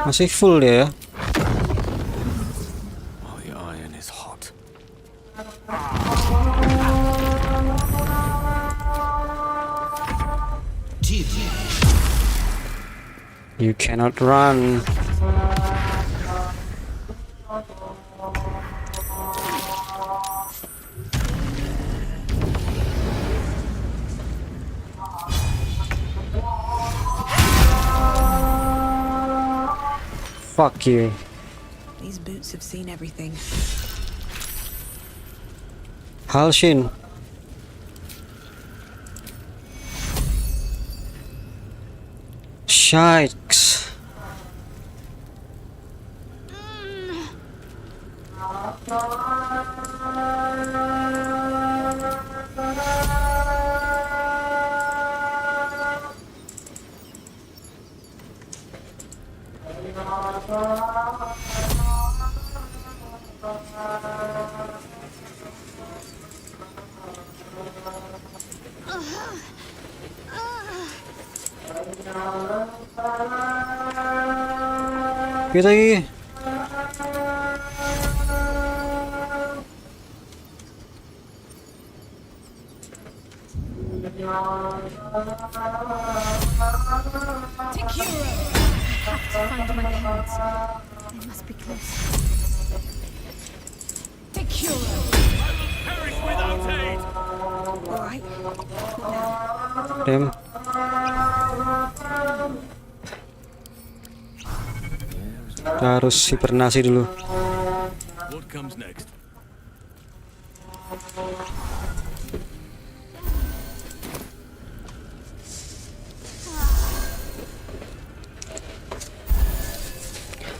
Masih full dia ya. While the iron is hot. You cannot run. Fuck you. These boots have seen everything. Halshin. Shikes. Kita lagi. Find my parents. They must be close. Perish without aid. All right. What now? Damn. Kita harus hibernasi dulu. What comes next?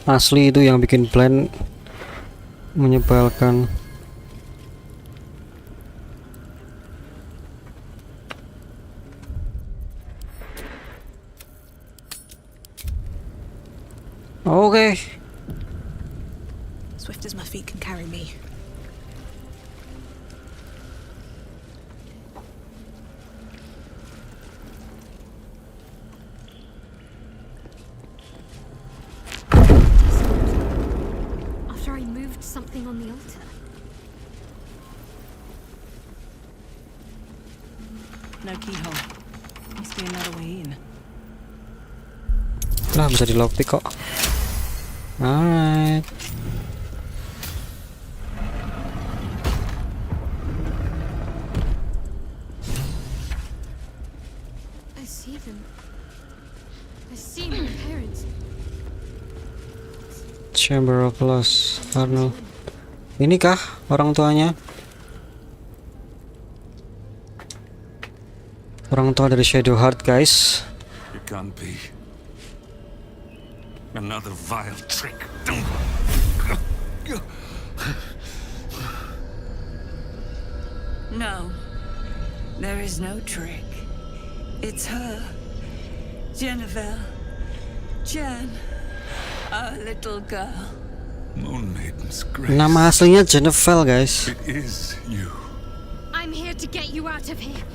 Asli itu yang bikin plan menyebalkan. Okay. Swift as my feet can carry me. After I moved something on the altar. No keyhole. Must be another way in. Lah, bisa di lockpick kok. Alright. I see them. I see my parents. Chamber of Loss, Arnold. Ini kah orang tuanya? Orang tua dari Shadowheart, guys. It can't be. Another vile trick. No, there is no trick. It's her, Jennifer, Jen, our little girl. Moon Maiden's grace. Nama aslinya Jennifer, guys. It is you. I'm here to get you out of here.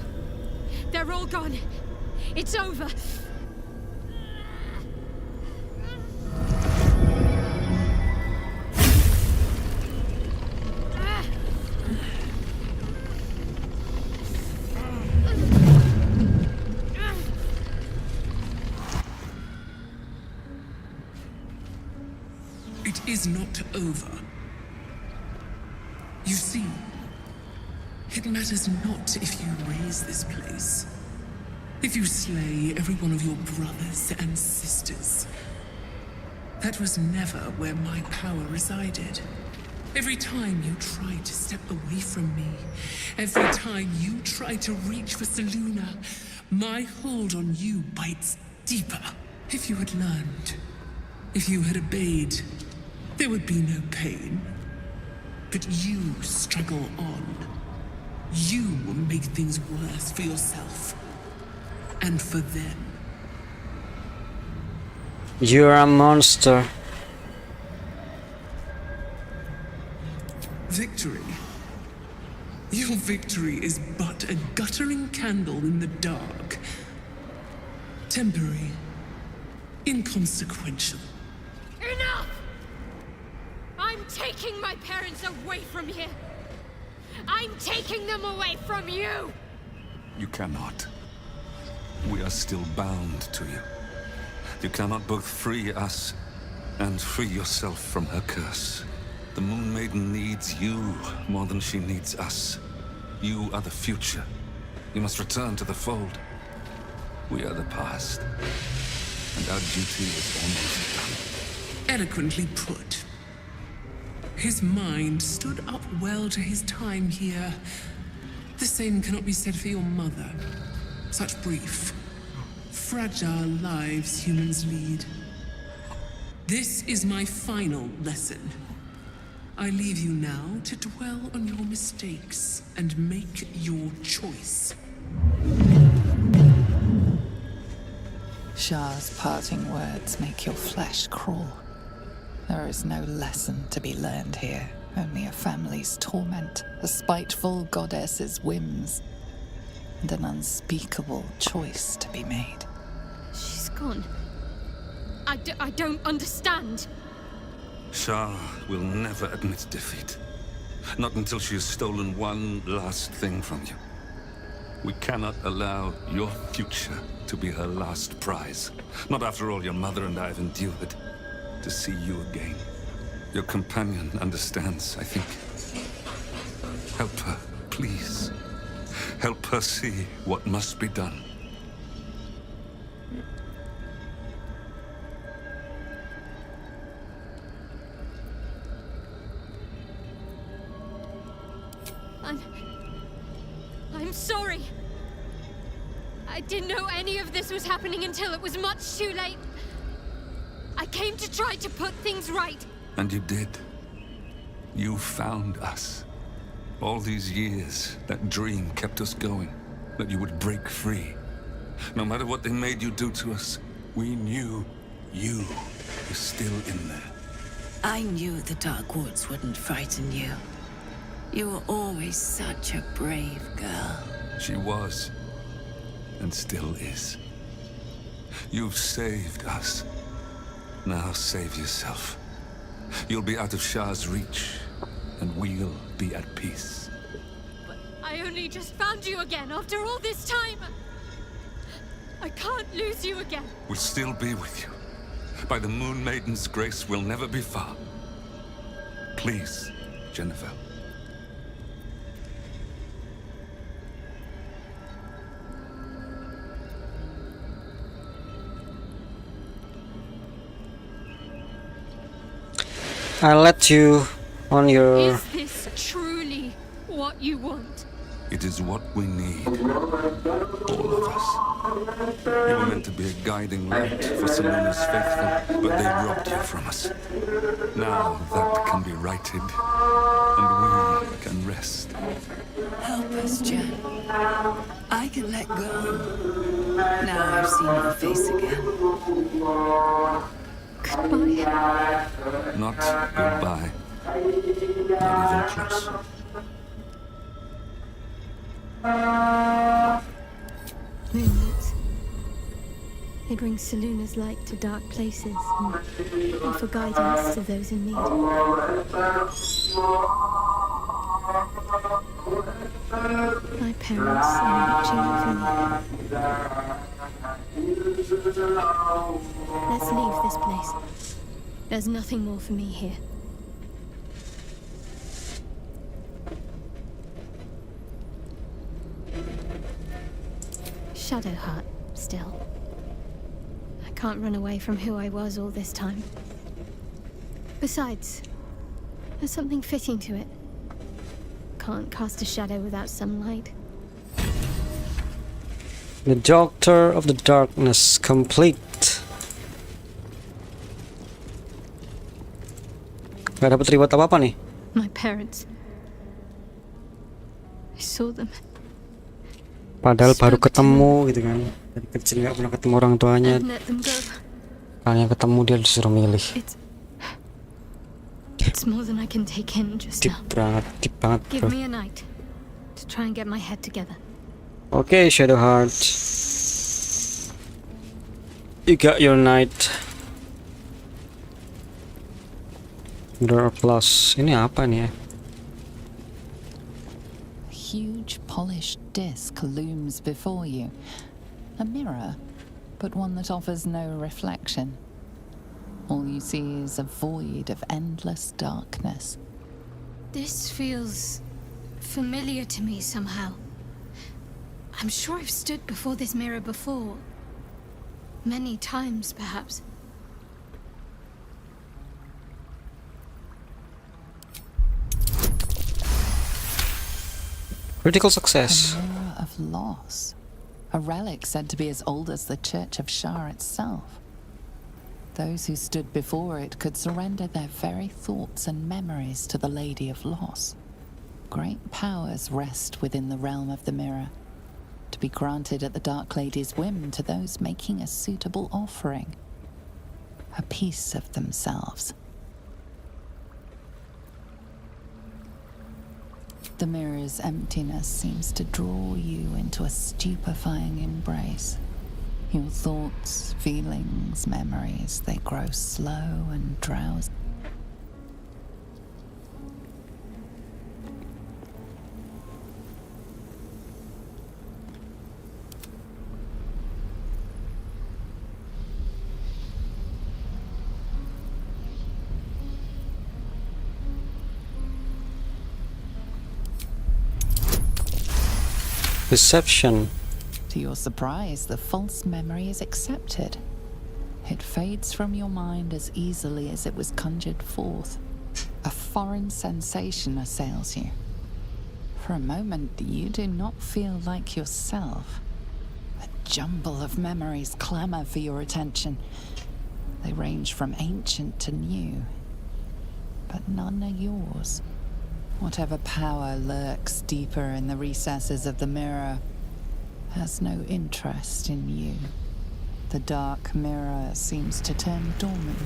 They're all gone. It's over. It is not over. You see, it matters not if you raise this place, if you slay every one of your brothers and sisters. That was never where my power resided. Every time you try to step away from me, every time you try to reach for Seluna, my hold on you bites deeper. If you had learned, if you had obeyed, there would be no pain. But you struggle on. You make things worse for yourself. And for them. You're a monster. Victory. Your victory is but a guttering candle in the dark. Temporary. Inconsequential. Enough! I'm taking my parents away from here. I'm taking them away from you. You cannot. We are still bound to you. You cannot both free us and free yourself from her curse. The Moon Maiden needs you more than she needs us. You are the future. You must return to the fold. We are the past. And our duty is almost done. Eloquently put. His mind stood up well to his time here. The same cannot be said for your mother. Such brief, fragile lives humans lead. This is my final lesson. I leave you now to dwell on your mistakes and make your choice. Shah's parting words make your flesh crawl. There is no lesson to be learned here, only a family's torment, a spiteful goddess's whims, and an unspeakable choice to be made. She's gone. I don't understand. Shah will never admit defeat. Not until she has stolen one last thing from you. We cannot allow your future to be her last prize. Not after all your mother and I have endured. To see you again. Your companion understands, I think. Help her, please. Help her see what must be done. I'm sorry. I didn't know any of this was happening until it was much too late. I came to try to put things right. And you did. You found us. All these years, that dream kept us going. That you would break free. No matter what they made you do to us, we knew you were still in there. I knew the Dark Woods wouldn't frighten you. You were always such a brave girl. She was. And still is. You've saved us. Now save yourself. You'll be out of Shah's reach, and we'll be at peace. But I only just found you again after all this time. I can't lose you again. We'll still be with you. by the Moon Maiden's grace, will never be far. Please, Jennifer. I let you on your... Is this truly what you want? It is what we need. All of us. You were meant to be a guiding light for Salona's faithful, but they robbed you from us. Now that can be righted, and we can rest. Help us, Jen. I can let go. Now I've seen your face again. Goodbye. Not goodbye. Not even close. Moonlights. They bring Salona's light to dark places and offer guidance to those in need. My parents are watching over me. Let's leave this place. There's nothing more for me here. Shadowheart, still. I can't run away from who I was all this time. Besides, there's something fitting to it. Can't cast a shadow without sunlight. The Doctor of the Darkness complete. Gak dapat reward apa-apa nih. My parents. I saw them. Padahal baru ketemu gitu kan. Dari kecil gak pernah ketemu orang tuanya. Kalian ketemu dia disuruh milih. It's more than I can take in just now. Deep banget, Give bro. me a night to try and get my head together. Okay, Shadowheart. You got your night. Mirror of Loss. Ini apa nih ya? A huge polished disc looms before you. A mirror, but one that offers no reflection. All you see is a void of endless darkness. This feels familiar to me somehow. I'm sure I've stood before this mirror before. Many times, perhaps. Critical success. A mirror of loss. A relic said to be as old as the Church of Shar itself. Those who stood before it could surrender their very thoughts and memories to the Lady of Loss. Great powers rest within the realm of the mirror, to be granted at the Dark Lady's whim to those making a suitable offering. A piece of themselves. The mirror's emptiness seems to draw you into a stupefying embrace. Your thoughts, feelings, memories, they grow slow and drowsy. Deception. To your surprise, the false memory is accepted. It fades from your mind as easily as it was conjured forth. A foreign sensation assails you. For a moment, you do not feel like yourself. A jumble of memories clamor for your attention. They range from ancient to new, but none are yours. Whatever power lurks deeper in the recesses of the mirror has no interest in you. The dark mirror seems to turn dormant,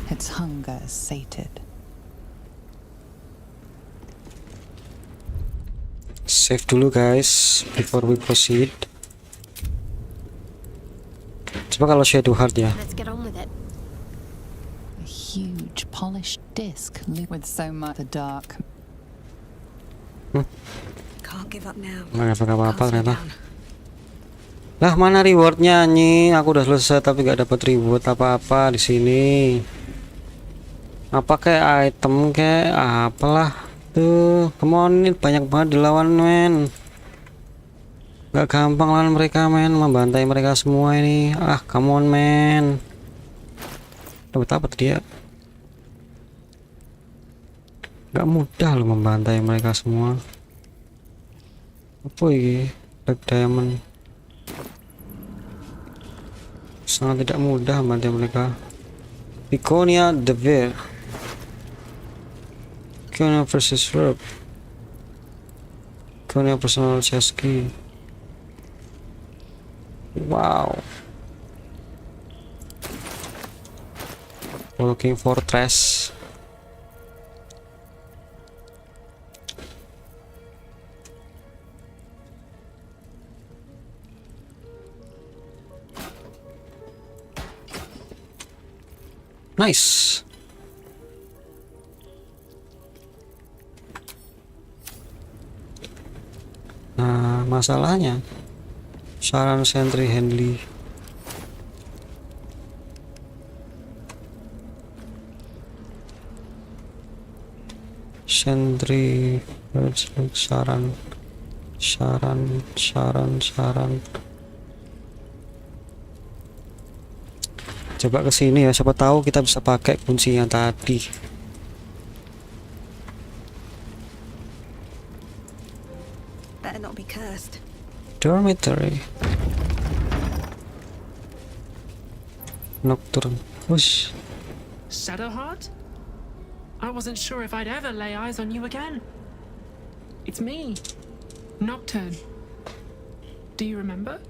its hunger sated. Save dulu guys before we proceed. Coba kalau Shadowheart ya. Let's get on with it. A huge polished disc with so much the dark. Can't give up now. Nggak apa-apa ternyata. Lah mana rewardnya anjing? Aku udah selesai tapi gak dapat reward apa-apa di sini. Apa kayak item kayak apalah tuh. Come on, ini banyak banget dilawan men. Gak gampang lawan mereka men, membantai mereka semua ini. Ah, come on men. Dapat apa tadi ya? Gak mudah loh membantai mereka semua. Apa ini? Black Diamond. Sangat tidak mudah membantai mereka. Piconia the Bear. Piconia versus Verb. Piconia personal chess key. Wow. Walking Fortress. Nice. Nah, masalahnya saran sentry Henley. Sentry saran. Coba ke sini ya, siapa tahu kita bisa pakai kunci yang tadi. Better not be cursed. Dormitory. Nocturne. Whoosh. Shadowheart? I wasn't sure if I'd ever lay eyes on you again. It's me, Nocturne. Do you remember?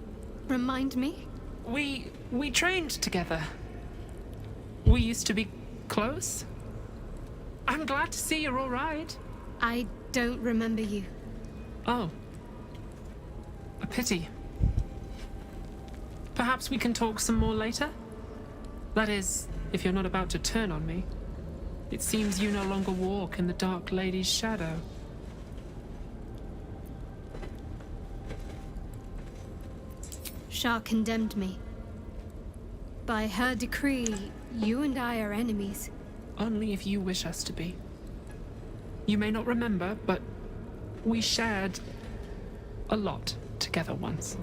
Remind me? We trained together. We used to be close. I'm glad to see you're all right. I don't remember you. Oh. A pity. Perhaps we can talk some more later? That is, if you're not about to turn on me. It seems you no longer walk in the Dark Lady's shadow. Shah condemned me. By her decree, you and I are enemies. Only if you wish us to be. You may not remember, but we shared a lot together once.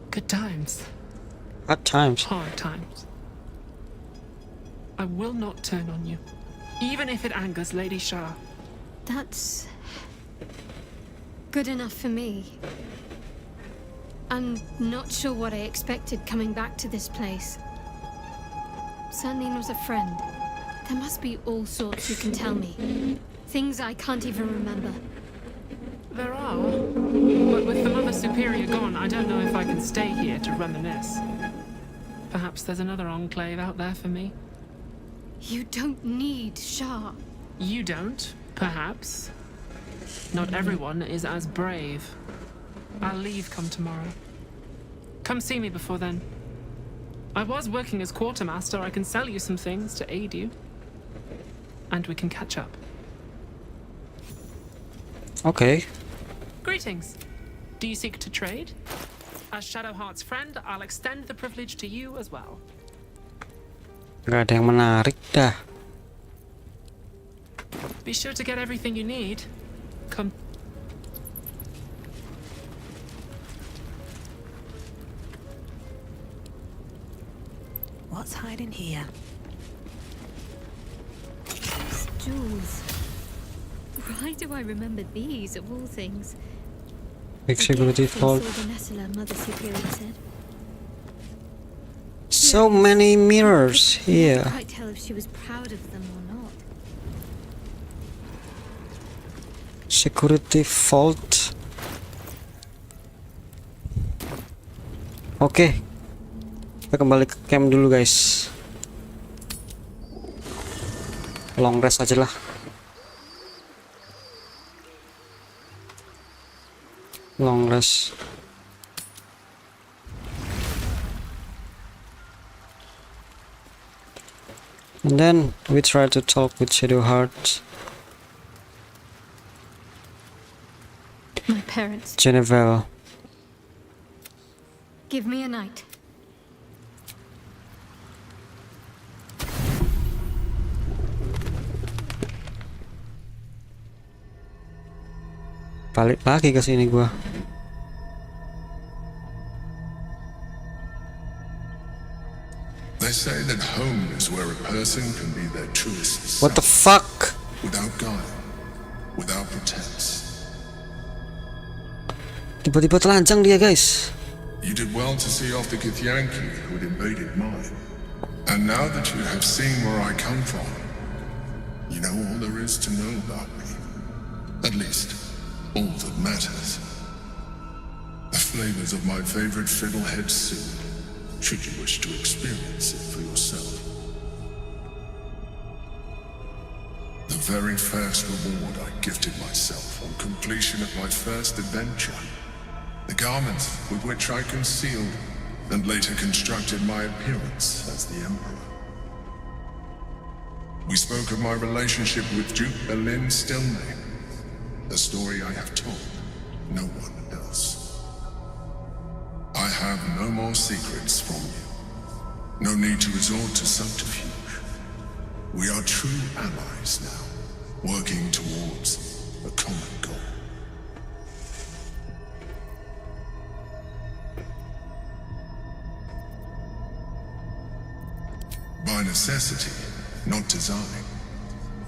Good times. Hard times. Hard times. I will not turn on you, even if it angers Lady Shah. That's good enough for me. I'm not sure what I expected coming back to this place. Sandine was a friend. There must be all sorts you can tell me. Things I can't even remember. There are, but with the Mother Superior gone, I don't know if I can stay here to reminisce. Perhaps there's another enclave out there for me. You don't need Shah. You don't, perhaps. Not everyone is as brave. I'll leave come tomorrow. Come see me before then. I was working as quartermaster. I can sell you some things to aid you. And we can catch up. Okay. Greetings. Do you seek to trade? As Shadowheart's friend, I'll extend the privilege to you as well. Gak ada yang menarik dah. Be sure to get everything you need. Come. What's hiding here? These jewels. Why do I remember these of all things? Big security vault. Mother Superior said. So many mirrors here. I can't tell if she was proud of them or not. Security vault. Oke. Kita kembali ke camp dulu guys. Long rest aja lah. Long rest. And then we try to talk with Shadowheart. My parents. Genevieve. Give me a night. Balik lagi ke sini gua. They say that home is where a person can be their truest self. What the fuck? Without guile, without pretense. Tiba-tiba telanjang dia, guys. You did well to see off the Githyanki who had invaded mine. And now that you have seen where I come from, you know all there is to know about me. At least, all that matters. The flavors of my favorite fiddlehead soup, should you wish to experience it for yourself. The very first reward I gifted myself on completion of my first adventure. The garments with which I concealed and later constructed my appearance as the Emperor. We spoke of my relationship with Duke Berlin Stilname, a story I have told no one else. I have no more secrets from you. No need to resort to subterfuge. We are true allies now, working towards a common goal. By necessity, not design.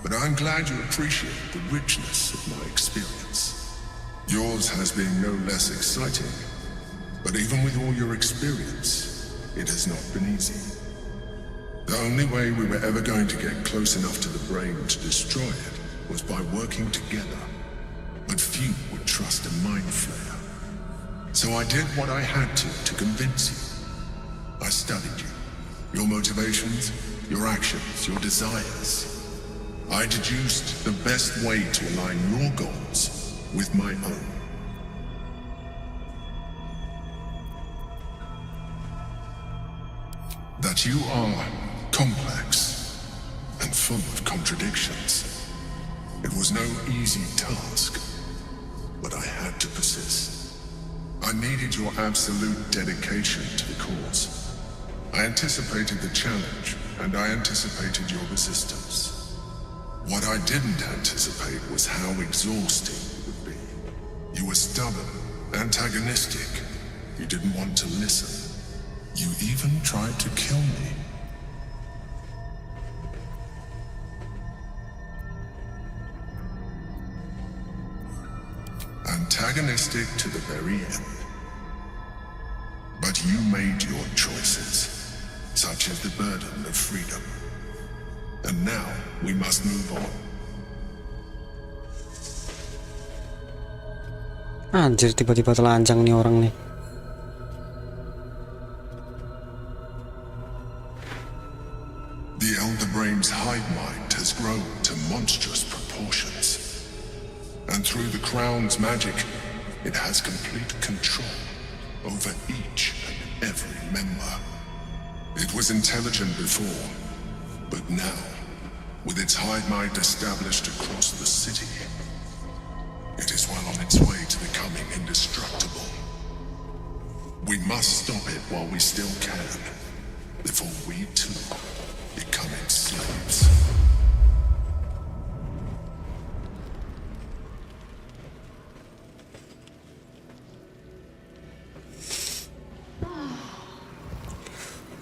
But I'm glad you appreciate the richness of my experience. Yours has been no less exciting, but even with all your experience, it has not been easy. The only way we were ever going to get close enough to the brain to destroy it was by working together. But few would trust a mind flayer. So I did what I had to convince you. I studied you. Your motivations, your actions, your desires. I deduced the best way to align your goals with my own. That you are complex and full of contradictions. It was no easy task, but I had to persist. I needed your absolute dedication to the cause. I anticipated the challenge, and I anticipated your resistance. What I didn't anticipate was how exhausting it would be. You were stubborn, antagonistic. You didn't want to listen. You even tried to kill me. Antagonistic to the very end. But you made your choices. Such is the burden of freedom. And now we must move on. Anjir, tiba-tiba telanjang nih orang nih. The Elder Brain's hive mind has grown to monstrous proportions. And through the Crown's magic, it has complete control over each and every member. It was intelligent before, but now, with its hive mind established across the city, it is well on its way to becoming indestructible. We must stop it while we still can, before we too become its slaves.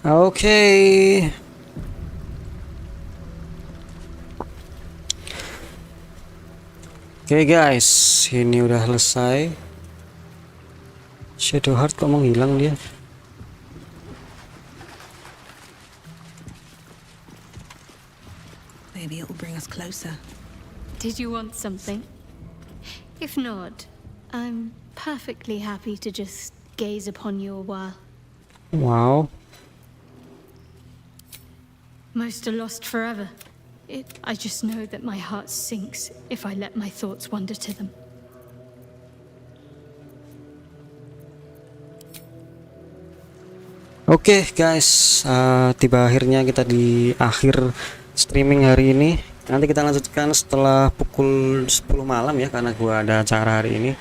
Oke. Oke guys, ini udah selesai. Shadowheart kok menghilang dia? Maybe it'll bring us closer. Did you want something? If not, I'm perfectly happy to just gaze upon you a while. Wow. Most are lost forever. I just know that my heart sinks if I let my thoughts wander to them. Oke guys, tiba akhirnya kita di akhir streaming hari ini. Nanti kita lanjutkan setelah pukul 10 malam ya, karena gua ada acara hari ini.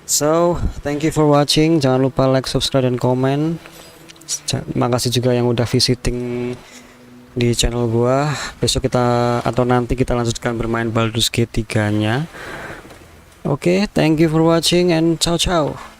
So, thank you for watching. Jangan lupa like, subscribe, dan komen. Makasih juga yang udah visiting di channel gua. Besok kita atau nanti kita lanjutkan bermain Baldurs Gate 3-nya. Oke, thank you for watching and ciao ciao.